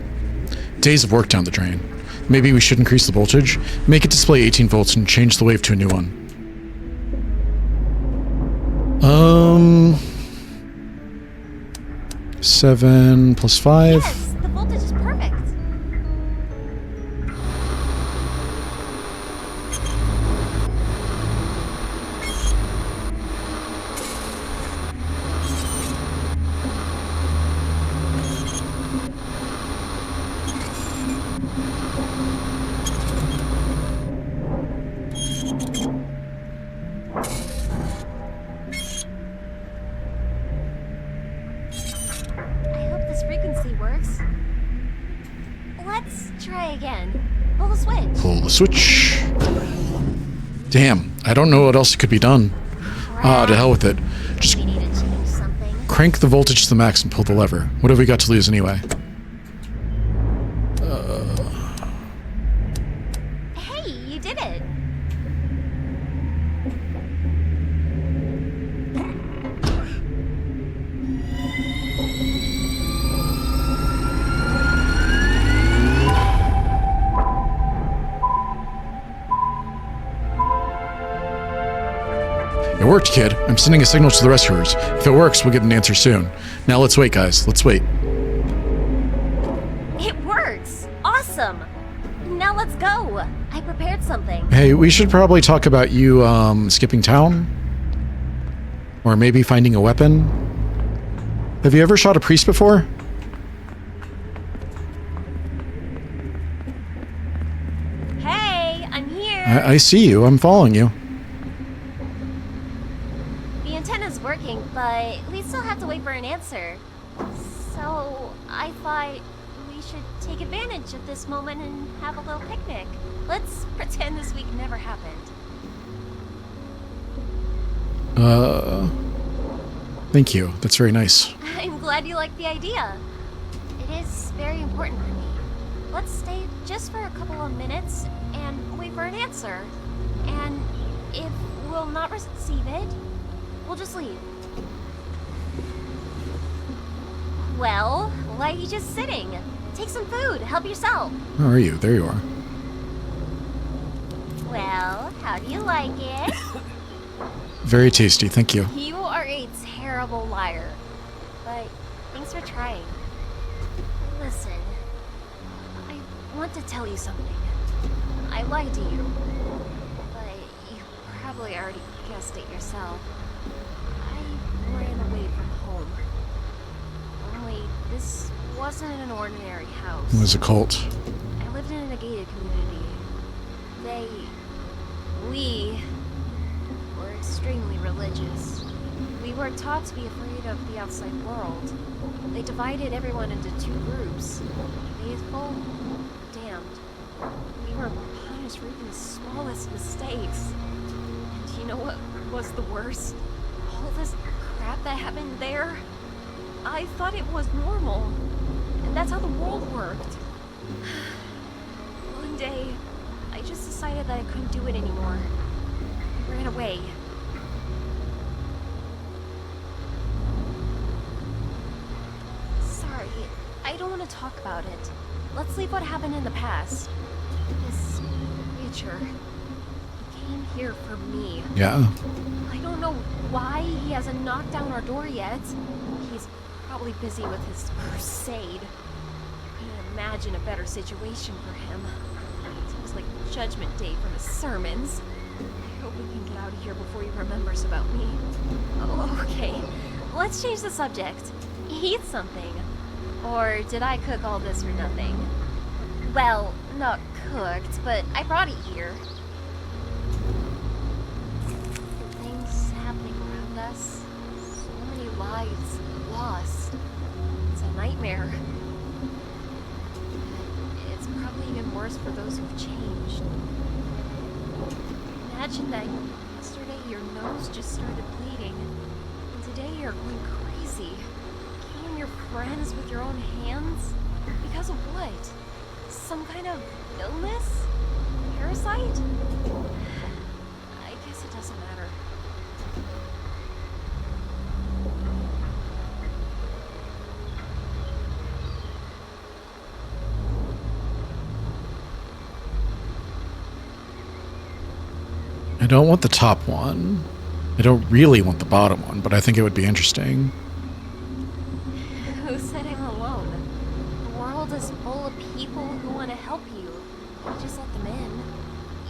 Days of work down the drain. Maybe we should increase the voltage, make it display 18 volts, and change the wave to a new one. 7 plus 5. Yes, the voltage is perfect. Switch. Damn, I don't know what else could be done. Ah, to hell with it. Just crank the voltage to the max and pull the lever. What have we got to lose anyway? Hey, you did it. worked, kid. I'm sending a signal to the rescuers. If it works, we'll get an answer soon. Now let's wait, guys. Let's wait. It works! Awesome! Now let's go! I prepared something. Hey, we should probably talk about you, skipping town? Or maybe finding a weapon? Have you ever shot a priest before? Hey, I'm here! I see you. I'm following you. The antenna's working, but we still have to wait for an answer. So, I thought we should take advantage of this moment and have a little picnic. Let's pretend this week never happened. Thank you. That's very nice. I'm glad you like the idea. It is very important for me. Let's stay just for a couple of minutes and wait for an answer. And if we'll not receive it, we'll just leave. Well, why are you just sitting? Take some food. Help yourself. Where are you? There you are. Well, how do you like it? Very tasty. Thank you. You are a terrible liar. But thanks for trying. Listen, I want to tell you something. I lied to you. But you probably already guessed it yourself. I ran away from home. Only this wasn't an ordinary house. It was a cult. I lived in a gated community. We were extremely religious. We were taught to be afraid of the outside world. They divided everyone into two groups. Faithful, damned. We were punished for even the smallest mistakes. And you know what was the worst? All this crap that happened there? I thought it was normal. And that's how the world worked. One day, I just decided that I couldn't do it anymore. I ran away. Sorry, I don't want to talk about it. Let's leave what happened in the past. This creature came here for me. Yeah. I don't know why he hasn't knocked down our door yet. He's probably busy with his crusade. I couldn't imagine a better situation for him. It's like Judgment Day from his sermons. I hope we can get out of here before he remembers about me. Oh, okay. Let's change the subject. Eat something. Or did I cook all this for nothing? Well, not cooked, but I brought it here. Things happening around us. So many lives lost. It's a nightmare. It's probably even worse for those who've changed. Imagine that yesterday your nose just started bleeding, and today you're going crazy. Killing your friends with your own hands? Because of what? Some kind of illness? Parasite? I guess it doesn't matter. I don't want the top one. I don't really want the bottom one, but I think it would be interesting. Who said I'm alone? The world is full of people who want to help you. You just let them in.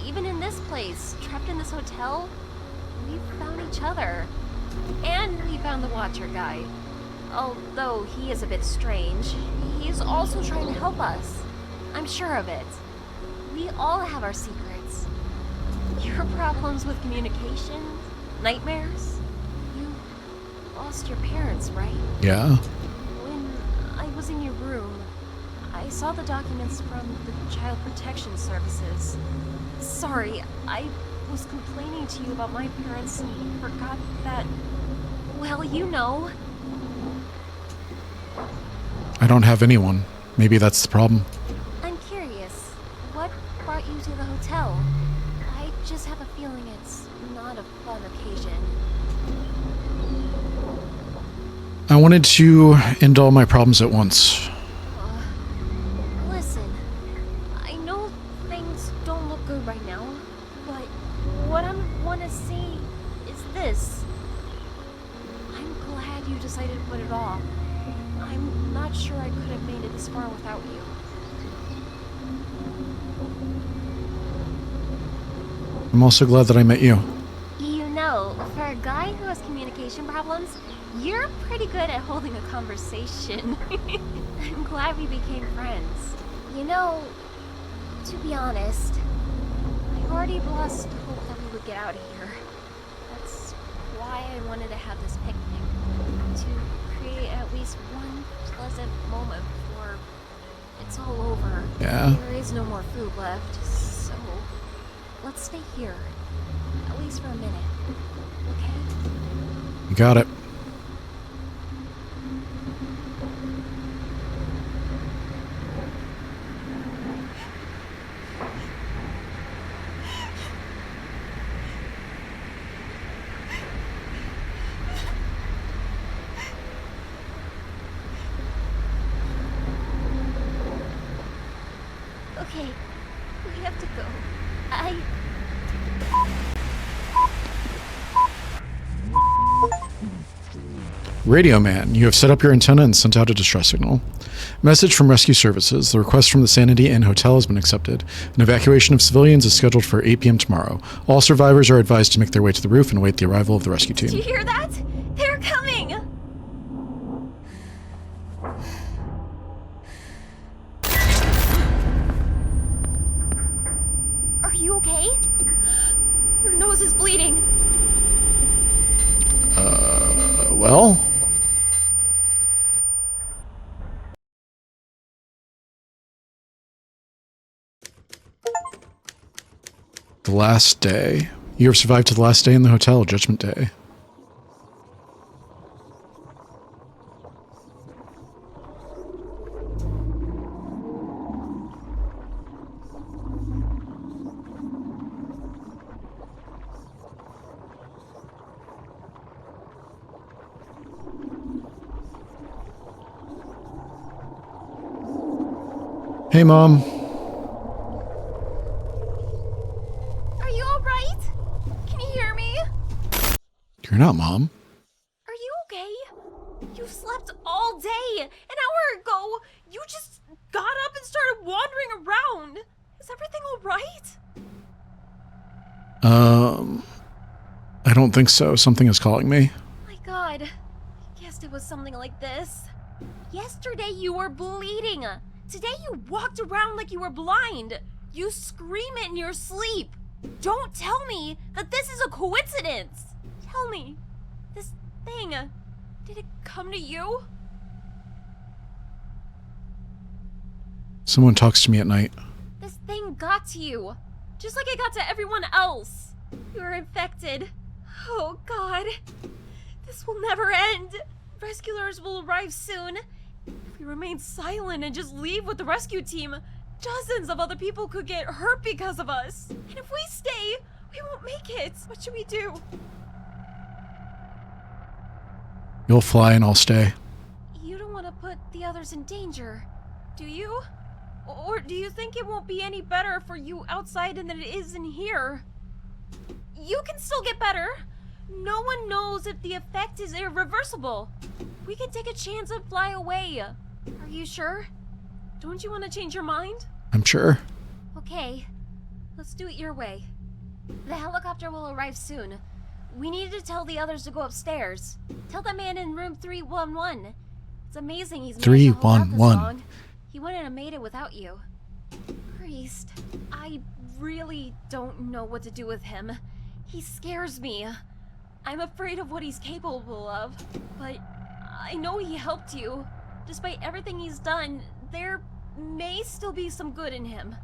Even in this place, trapped in this hotel, we found each other. And we found the Watcher guy. Although he is a bit strange, he's also trying to help us. I'm sure of it. We all have our secrets. Your problems with communication, nightmares. You lost your parents, right? Yeah. When I was in your room, I saw the documents from the Child Protection Services. Sorry, I was complaining to you about my parents and forgot that... Well, you know. I don't have anyone. Maybe that's the problem. I'm curious, what brought you to the hotel? I just have a feeling it's not a fun occasion. I wanted to end all my problems at once. Listen, I know things don't look good right now, but what I want to say is this? I'm glad you decided to put it off. I'm not sure I could have made it this far without you. I'm also glad that I met you. You know, for a guy who has communication problems, you're pretty good at holding a conversation. I'm glad we became friends. You know, to be honest, I already lost hope that we would get out of here. That's why I wanted to have this picnic. To create at least one pleasant moment before it's all over. Yeah. There is no more food left, so let's stay here. At least for a minute. Okay? You got it. Okay, we have to go. Radio man, you have set up your antenna and sent out a distress signal. Message from Rescue Services. The request from the Sanity Inn Hotel has been accepted. An evacuation of civilians is scheduled for 8 p.m. tomorrow. All survivors are advised to make their way to the roof and await the arrival of the rescue team. Do you hear that? They're coming! Are you okay? Your nose is bleeding. Well? The last day. You have survived to the last day in the hotel, Judgment Day. Hey, Mom. Are you alright? Can you hear me? You're not Mom. Are you okay? You slept all day. An hour ago, you just got up and started wandering around. Is everything alright? I don't think so. Something is calling me. My God. I guessed it was something like this. Yesterday you were bleeding. Today you walked around like you were blind. You scream it in your sleep. Don't tell me that this is a coincidence. Tell me, this thing, did it come to you? Someone talks to me at night. This thing got to you, just like it got to everyone else. You were infected. Oh God, this will never end. Rescuers will arrive soon. If we remain silent and just leave with the rescue team, dozens of other people could get hurt because of us. And if we stay, we won't make it. What should we do? You'll fly and I'll stay. You don't want to put the others in danger, do you? Or do you think it won't be any better for you outside than it is in here? You can still get better. No one knows if the effect is irreversible. We can take a chance and fly away. Are you sure? Don't you want to change your mind? I'm sure. Okay, let's do it your way. The helicopter will arrive soon. We need to tell the others to go upstairs. Tell that man in room 311. It's amazing he's managed to hold out this long. He wouldn't have made it without you. Priest, I really don't know what to do with him. He scares me. I'm afraid of what he's capable of, but I know he helped you. Despite everything he's done, there may still be some good in him.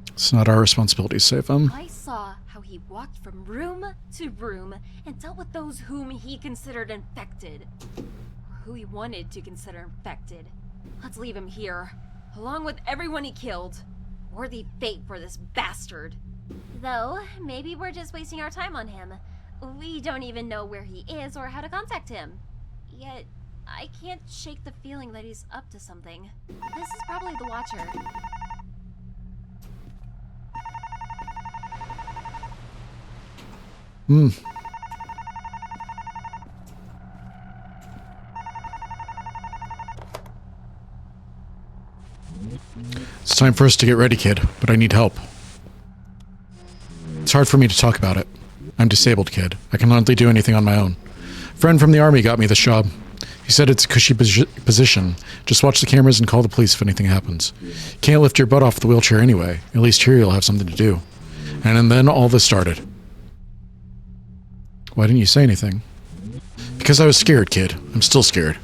It's not our responsibility to save him. I saw how he walked from room to room and dealt with those whom he considered infected. Or who he wanted to consider infected. Let's leave him here, along with everyone he killed. Worthy fate for this bastard. Though, maybe we're just wasting our time on him. We don't even know where he is or how to contact him. Yet, I can't shake the feeling that he's up to something. This is probably the Watcher. It's time for us to get ready, kid, but I need help. It's hard for me to talk about it. I'm disabled, kid. I can hardly do anything on my own. A friend from the army got me this job. He said it's a cushy position. Just watch the cameras and call the police if anything happens. You can't lift your butt off the wheelchair anyway. At least here you'll have something to do. And then all this started. Why didn't you say anything? Because I was scared, kid. I'm still scared.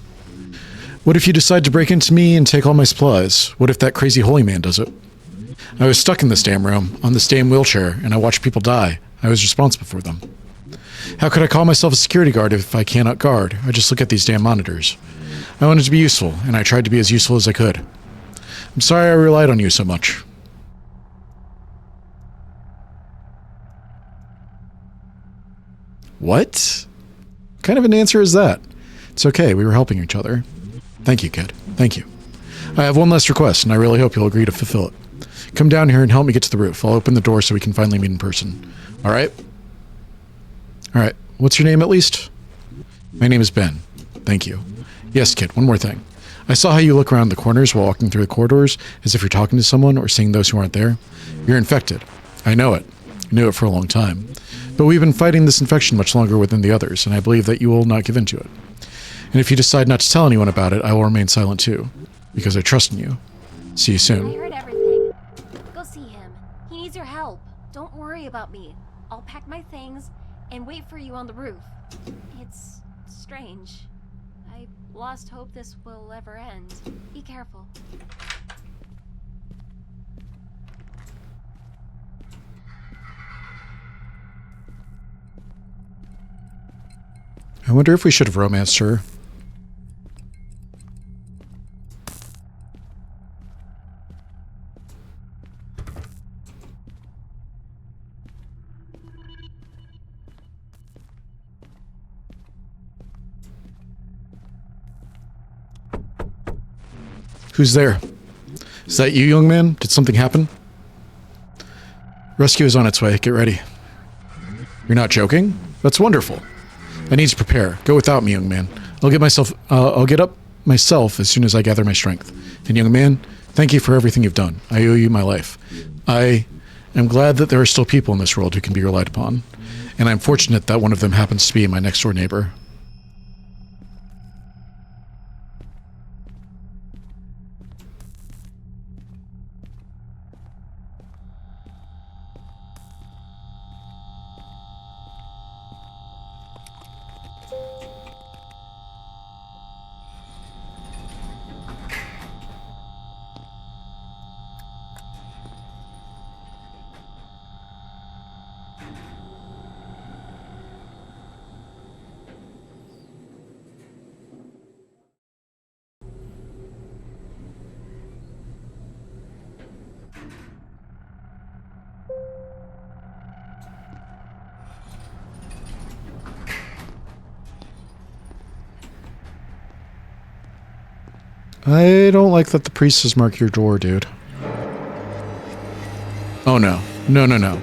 What if you decide to break into me and take all my supplies? What if that crazy holy man does it? I was stuck in this damn room, on this damn wheelchair, and I watched people die. I was responsible for them. How could I call myself a security guard if I cannot guard? I just look at these damn monitors. I wanted to be useful, and I tried to be as useful as I could. I'm sorry I relied on you so much. What? What kind of an answer is that? It's okay, we were helping each other. Thank you, kid. Thank you. I have one last request, and I really hope you'll agree to fulfill it. Come down here and help me get to the roof. I'll open the door so we can finally meet in person. Alright? Alright. What's your name, at least? My name is Ben. Thank you. Yes, kid, one more thing. I saw how you look around the corners while walking through the corridors, as if you're talking to someone or seeing those who aren't there. You're infected. I know it. I knew it for a long time. But we've been fighting this infection much longer than the others, and I believe that you will not give in to it. And if you decide not to tell anyone about it, I will remain silent too, because I trust in you. See you soon. I heard everything. Go see him. He needs your help. Don't worry about me. I'll pack my things and wait for you on the roof. It's strange. I lost hope this will ever end. Be careful. I wonder if we should have romanced her. Who's there? Is that you, young man? Did something happen? Rescue is on its way. Get ready. You're not joking? That's wonderful. I need to prepare. Go without me, young man. I'll get up myself as soon as I gather my strength. And young man, thank you for everything you've done. I owe you my life. I am glad that there are still people in this world who can be relied upon. And I'm fortunate that one of them happens to be my next door neighbor. I don't like that the priest has marked your door, dude. Oh no. No, no, no.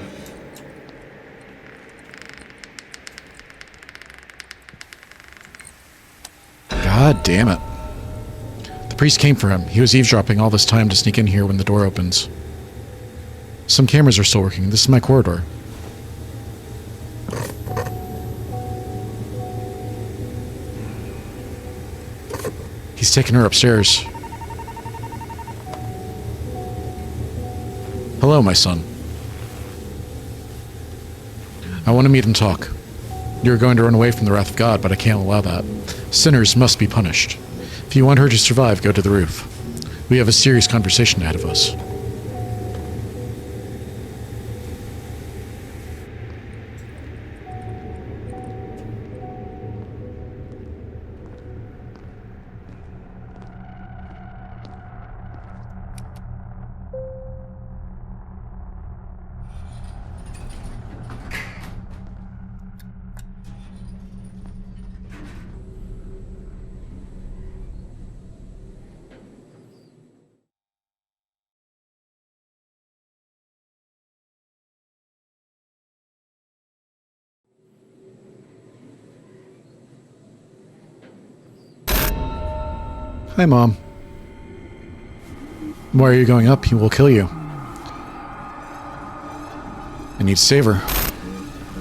God damn it. The priest came for him. He was eavesdropping all this time to sneak in here when the door opens. Some cameras are still working. This is my corridor. He's taking her upstairs. Hello, my son. I want to meet and talk. You're going to run away from the wrath of God, but I can't allow that. Sinners must be punished. If you want her to survive, go to the roof. We have a serious conversation ahead of us. Hi, Mom. Why are you going up? He will kill you. I need to save her.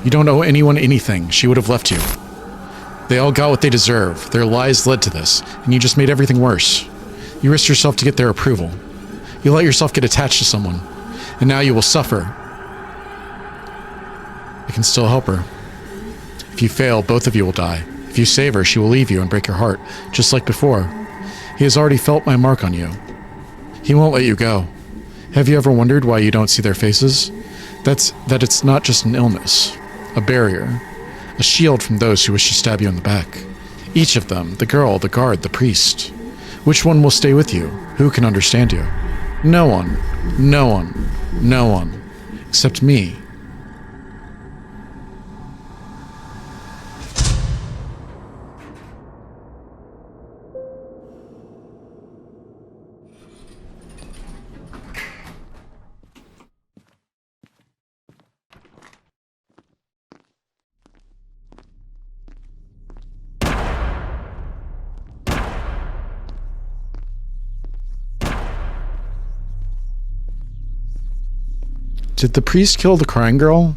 You don't owe anyone anything. She would have left you. They all got what they deserve. Their lies led to this, and you just made everything worse. You risked yourself to get their approval. You let yourself get attached to someone, and now you will suffer. I can still help her. If you fail, both of you will die. If you save her, she will leave you and break your heart, just like before. He has already felt my mark on you. He won't let you go. Have you ever wondered why you don't see their faces? That it's not just an illness, a barrier, a shield from those who wish to stab you in the back. Each of them, the girl, the guard, the priest. Which one will stay with you? Who can understand you? No one. No one. No one. Except me. Did the priest kill the crying girl?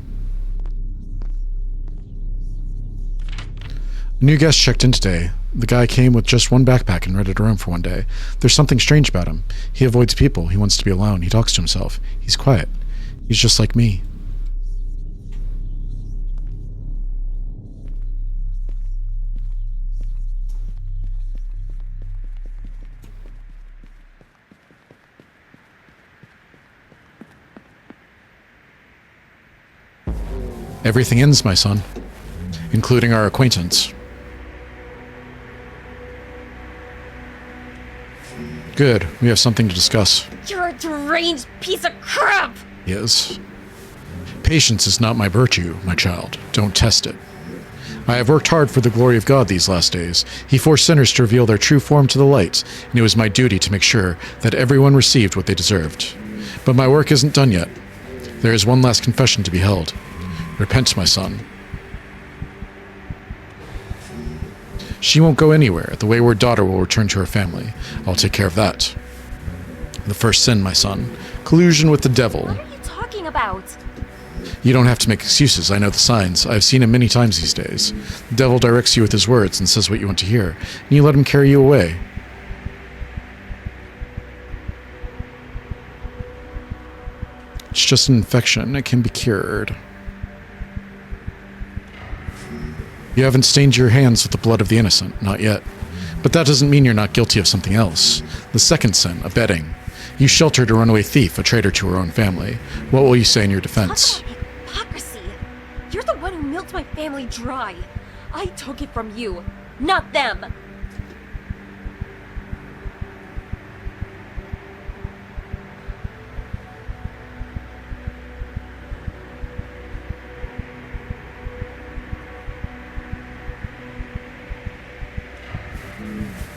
A new guest checked in today. The guy came with just one backpack and rented a room for one day. There's something strange about him. He avoids people. He wants to be alone. He talks to himself. He's quiet. He's just like me. Everything ends, my son, including our acquaintance. Good, we have something to discuss. You're a deranged piece of crap! Yes. Patience is not my virtue, my child. Don't test it. I have worked hard for the glory of God these last days. He forced sinners to reveal their true form to the light, and it was my duty to make sure that everyone received what they deserved. But my work isn't done yet. There is one last confession to be held. Repent, my son. She won't go anywhere. The wayward daughter will return to her family. I'll take care of that. The first sin, my son. Collusion with the devil. What are you talking about? You don't have to make excuses. I know the signs. I've seen him many times these days. The devil directs you with his words and says what you want to hear, and you let him carry you away. It's just an infection. It can be cured. You haven't stained your hands with the blood of the innocent, not yet. But that doesn't mean you're not guilty of something else. The second sin, abetting. You sheltered a runaway thief, a traitor to her own family. What will you say in your defense? Talk about hypocrisy. You're the one who milked my family dry. I took it from you, not them.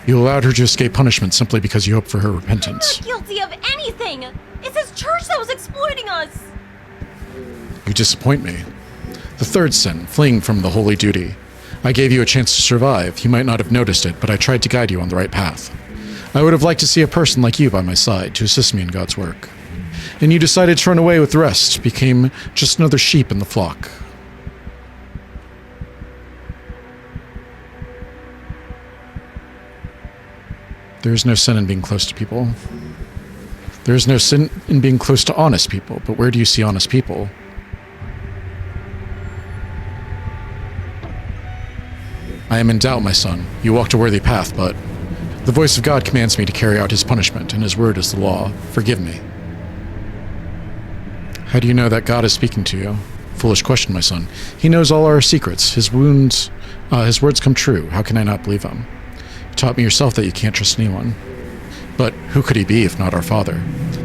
You allowed her to escape punishment simply because you hoped for her repentance. I'm not guilty of anything! It's his church that was exploiting us! You disappoint me. The third sin, fleeing from the holy duty. I gave you a chance to survive. You might not have noticed it, but I tried to guide you on the right path. I would have liked to see a person like you by my side to assist me in God's work. And you decided to run away with the rest, became just another sheep in the flock. There is no sin in being close to people. There is no sin in being close to honest people, but where do you see honest people? I am in doubt, my son. You walked a worthy path, but the voice of God commands me to carry out his punishment, and his word is the law. Forgive me. How do you know that God is speaking to you? Foolish question, my son. He knows all our secrets. His words come true. How can I not believe him? You taught me yourself that you can't trust anyone. But who could he be if not our Father?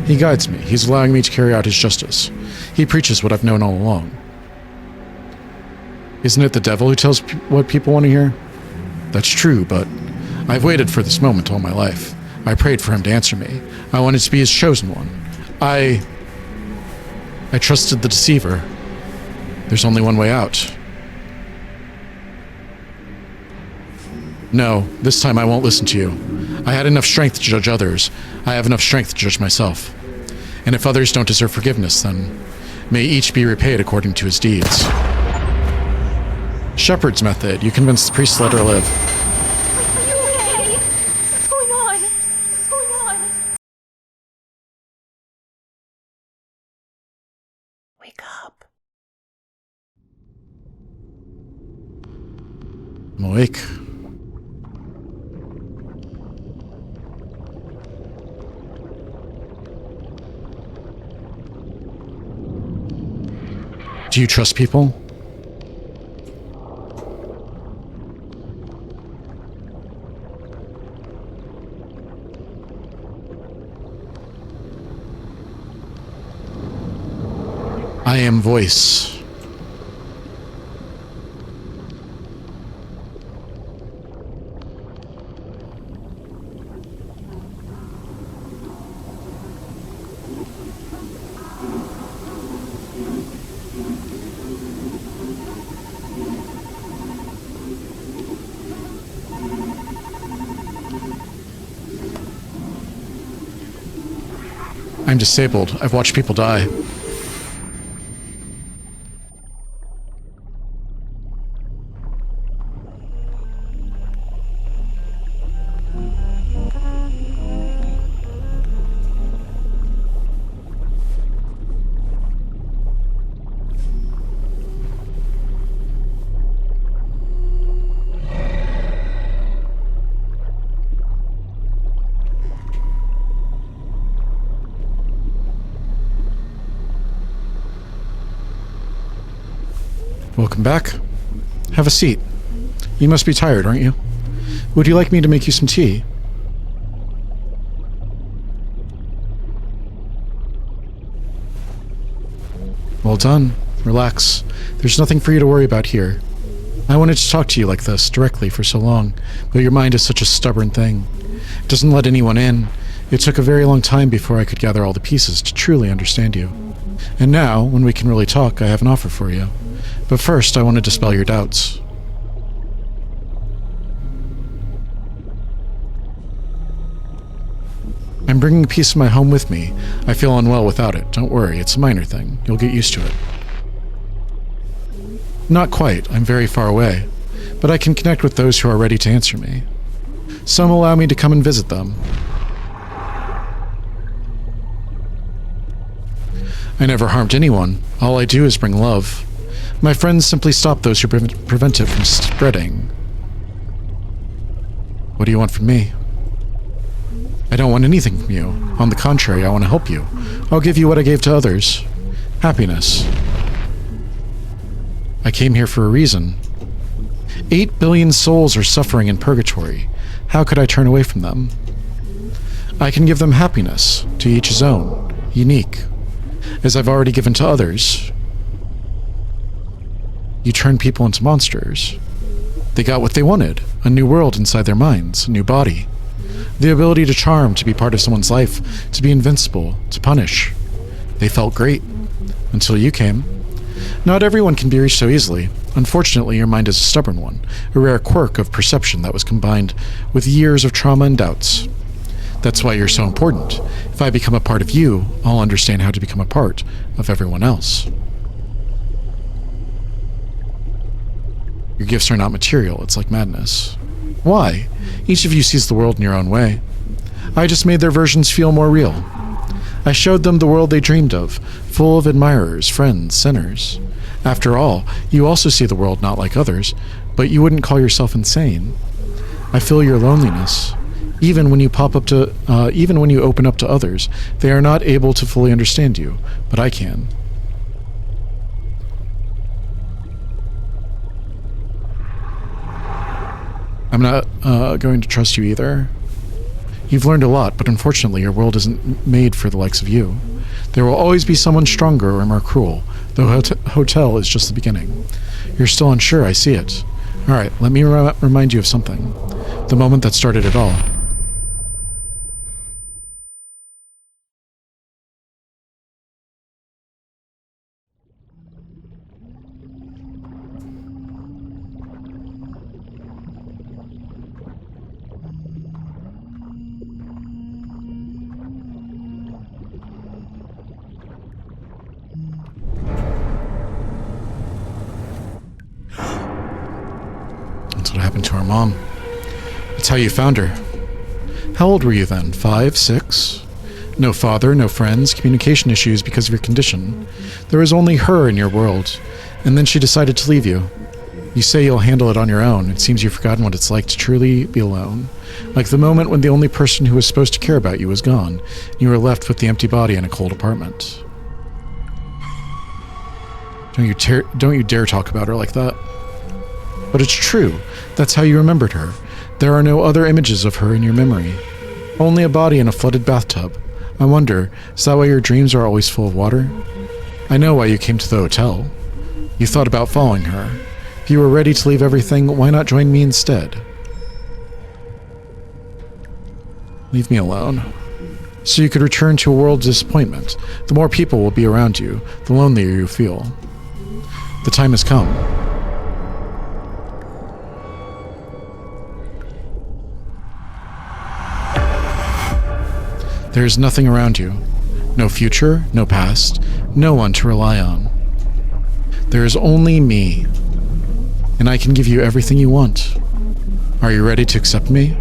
He guides me. He's allowing me to carry out his justice. He preaches what I've known all along. Isn't it the devil who tells what people want to hear? That's true, but I've waited for this moment all my life. I prayed for him to answer me. I wanted to be his chosen one. I trusted the deceiver. There's only one way out. No, this time I won't listen to you. I had enough strength to judge others. I have enough strength to judge myself. And if others don't deserve forgiveness, then may each be repaid according to his deeds. Shepherd's method. You convince the priest to let her live. Are you okay? What's going on? What's going on? Wake up. I'm awake. Do you trust people? I am voice. I'm disabled. I've watched people die. Welcome back. Have a seat. You must be tired, aren't you? Would you like me to make you some tea? Well done. Relax. There's nothing for you to worry about here. I wanted to talk to you like this, directly, for so long, but your mind is such a stubborn thing. It doesn't let anyone in. It took a very long time before I could gather all the pieces to truly understand you. And now, when we can really talk, I have an offer for you. But first, I want to dispel your doubts. I'm bringing a piece of my home with me. I feel unwell without it. Don't worry, it's a minor thing. You'll get used to it. Not quite. I'm very far away. But I can connect with those who are ready to answer me. Some allow me to come and visit them. I never harmed anyone. All I do is bring love. My friends simply stop those who prevent it from spreading. What do you want from me? I don't want anything from you. On the contrary, I want to help you. I'll give you what I gave to others. Happiness. I came here for a reason. 8 billion souls are suffering in purgatory. How could I turn away from them? I can give them happiness, to each his own, unique, as I've already given to others. You turn people into monsters. They got what they wanted, a new world inside their minds, a new body. The ability to charm, to be part of someone's life, to be invincible, to punish. They felt great, until you came. Not everyone can be reached so easily. Unfortunately, your mind is a stubborn one, a rare quirk of perception that was combined with years of trauma and doubts. That's why you're so important. If I become a part of you, I'll understand how to become a part of everyone else. Your gifts are not material, it's like madness. Why? Each of you sees the world in your own way. I just made their versions feel more real. I showed them the world they dreamed of, full of admirers, friends, sinners. After all, you also see the world not like others, but you wouldn't call yourself insane. I feel your loneliness. Even when you open up to others, they are not able to fully understand you, but I can. I'm not going to trust you either. You've learned a lot, but unfortunately your world isn't made for the likes of you. There will always be someone stronger or more cruel. The hotel is just the beginning. You're still unsure, I see it. Alright, let me remind you of something. The moment that started it all. Her mom. That's how you found her. How old were you then? 5, 6? No father, no friends, communication issues because of your condition. There was only her in your world, and then she decided to leave you. You say you'll handle it on your own. It seems you've forgotten what it's like to truly be alone. Like the moment when the only person who was supposed to care about you was gone, and you were left with the empty body in a cold apartment. Don't you dare talk about her like that. But it's true. That's how you remembered her. There are no other images of her in your memory. Only a body in a flooded bathtub. I wonder, is that why your dreams are always full of water? I know why you came to the hotel. You thought about following her. If you were ready to leave everything, why not join me instead? Leave me alone. So you could return to a world of disappointment. The more people will be around you, the lonelier you feel. The time has come. There is nothing around you. No future, no past, no one to rely on. There is only me. And I can give you everything you want. Are you ready to accept me?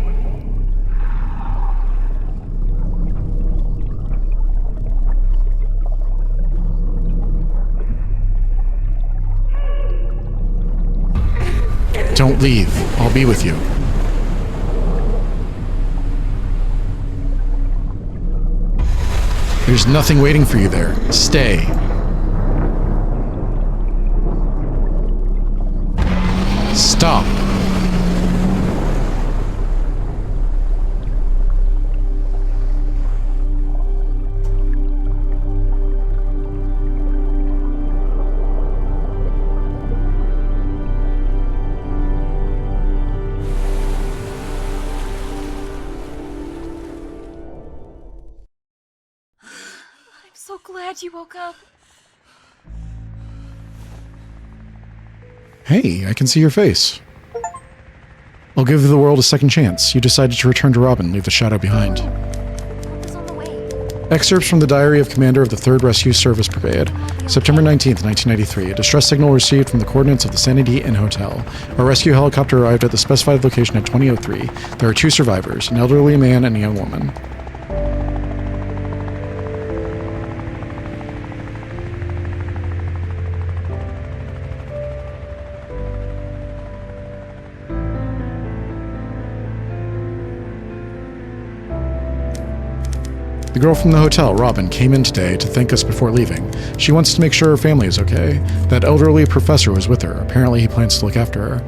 Don't leave. I'll be with you. There's nothing waiting for you there. Stay. Stop. I'm so glad you woke up. Hey, I can see your face. I'll give the world a second chance. You decided to return to Robin, leave the shadow behind. Help is on the way. Excerpts from the diary of Commander of the 3rd Rescue Service Brigade. September 19th, 1993. A distress signal received from the coordinates of the Sanity Inn Hotel. A rescue helicopter arrived at the specified location at 2003. There are 2 survivors, an elderly man and a young woman. The girl from the hotel, Robin, came in today to thank us before leaving. She wants to make sure her family is okay. That elderly professor was with her. Apparently he plans to look after her.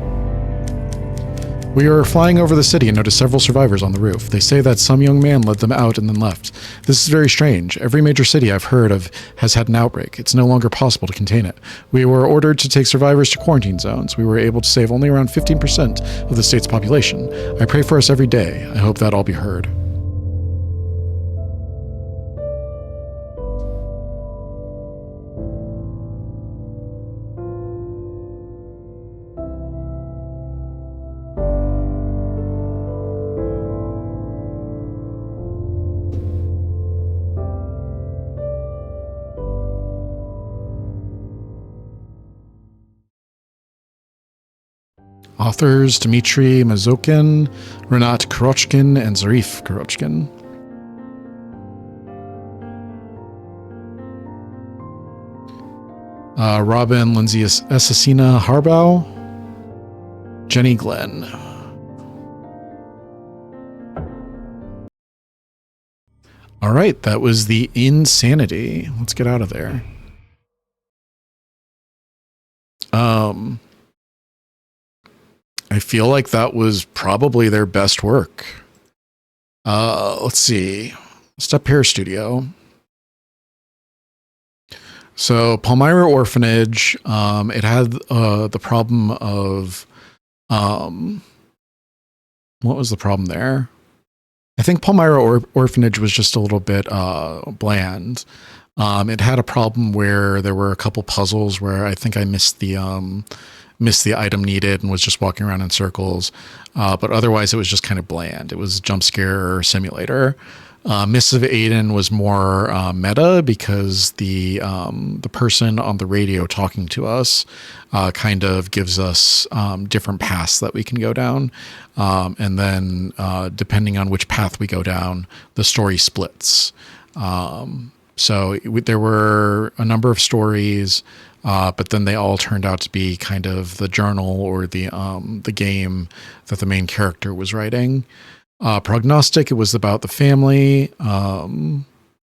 We are flying over the city and notice several survivors on the roof. They say that some young man led them out and then left. This is very strange. Every major city I've heard of has had an outbreak. It's no longer possible to contain it. We were ordered to take survivors to quarantine zones. We were able to save only around 15% of the state's population. I pray for us every day. I hope that all be heard. Authors Dmitry Mazokin, Renat Kurochkin, and Zarif Kurochkin. Robin Lindsay Assassina Harbaugh, Jenny Glenn. All right, that was the Inn-Sanity. Let's get out of there. I feel like that was probably their best work. Let's see. Steppe Hare Studio. So Palmyra Orphanage, it had the problem of what was the problem there? I think Palmyra Orphanage was just a little bit bland. It had a problem where there were a couple puzzles where I think I missed the item needed and was just walking around in circles. But otherwise it was just kind of bland. It was a jump scare simulator. Mists of Aden was more meta because the person on the radio talking to us kind of gives us different paths that we can go down. And then depending on which path we go down, the story splits. So there were a number of stories, but then they all turned out to be kind of the journal or the game that the main character was writing. Prognostic, it was about the family.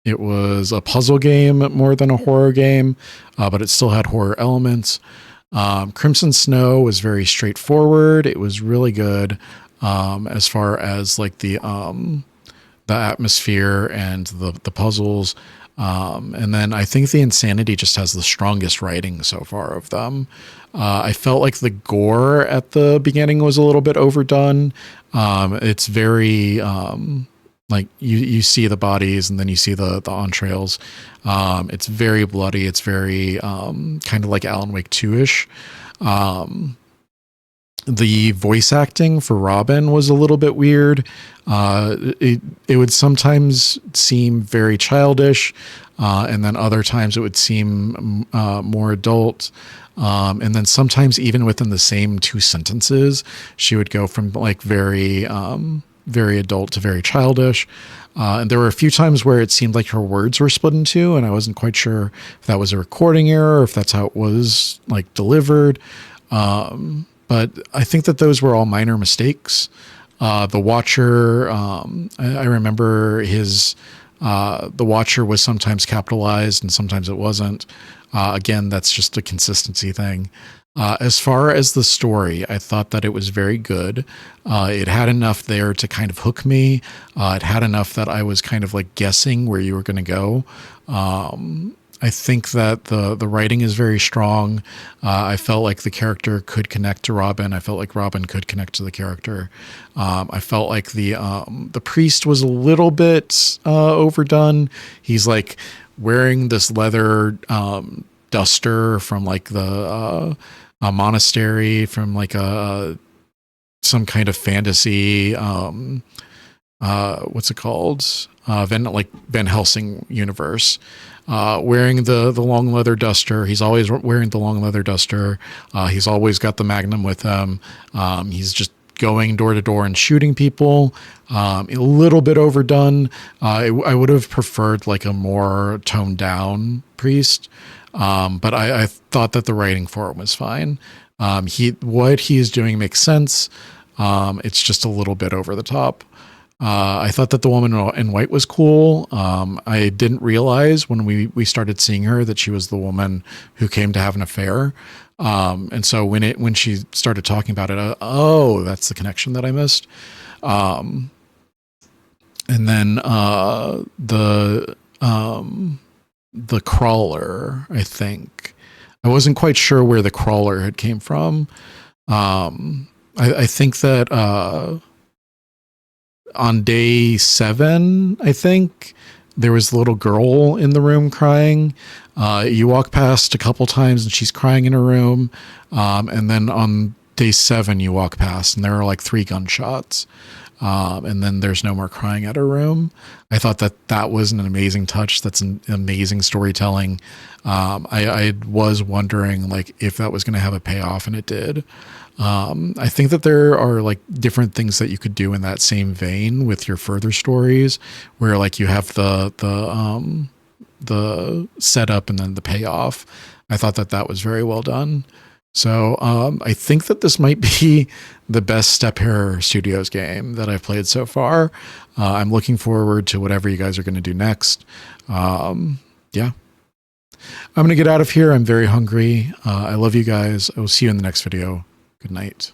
It was a puzzle game more than a horror game, but it still had horror elements. Crimson Snow was very straightforward. It was really good as far as like the atmosphere and the puzzles. And then I think the Insanity just has the strongest writing so far of them. I felt like the gore at the beginning was a little bit overdone. It's very like you see the bodies and then you see the entrails. It's very bloody. It's very kind of like Alan Wake 2-ish. The voice acting for Robin was a little bit weird. It would sometimes seem very childish, and then other times it would seem more adult. And then sometimes even within the same two sentences, she would go from like very adult to very childish. And there were a few times where it seemed like her words were split in two, and I wasn't quite sure if that was a recording error or if that's how it was like delivered. But I think that those were all minor mistakes. The Watcher, I remember the Watcher was sometimes capitalized and sometimes it wasn't. Again, that's just a consistency thing. As far as the story, I thought that it was very good. It had enough there to kind of hook me. It had enough that I was kind of like guessing where you were going to go. I think that the writing is very strong. I felt like the character could connect to Robin. I felt like Robin could connect to the character. I felt like the priest was a little bit overdone. He's like wearing this leather duster from like a monastery, from like some kind of fantasy. What's it called? Van Helsing universe. Wearing the long leather duster. He's always wearing the long leather duster. He's always got the Magnum with him. He's just going door to door and shooting people. A little bit overdone. I would have preferred like a more toned down priest. But I thought that the writing for it was fine. What he is doing makes sense. It's just a little bit over the top. I thought that the woman in white was cool. I didn't realize when we started seeing her that she was the woman who came to have an affair. And so when she started talking about it, that's the connection that I missed. And then the crawler, I think. I wasn't quite sure where the crawler had came from. I think that on day 7, I think, there was a little girl in the room crying. You walk past a couple times and she's crying in her room. And then on day 7, you walk past and there are like 3 gunshots. And then there's no more crying at her room. I thought that was an amazing touch. That's an amazing storytelling. I was wondering like if that was going to have a payoff, and it did. I think that there are like different things that you could do in that same vein with your further stories, where like you have the setup and then the payoff. I thought that was very well done. So I think that this might be the best Steppe Hare Studios game that I've played so far. I'm looking forward to whatever you guys are going to do next. Yeah. I'm going to get out of here. I'm very hungry. I love you guys. I will see you in the next video. Good night.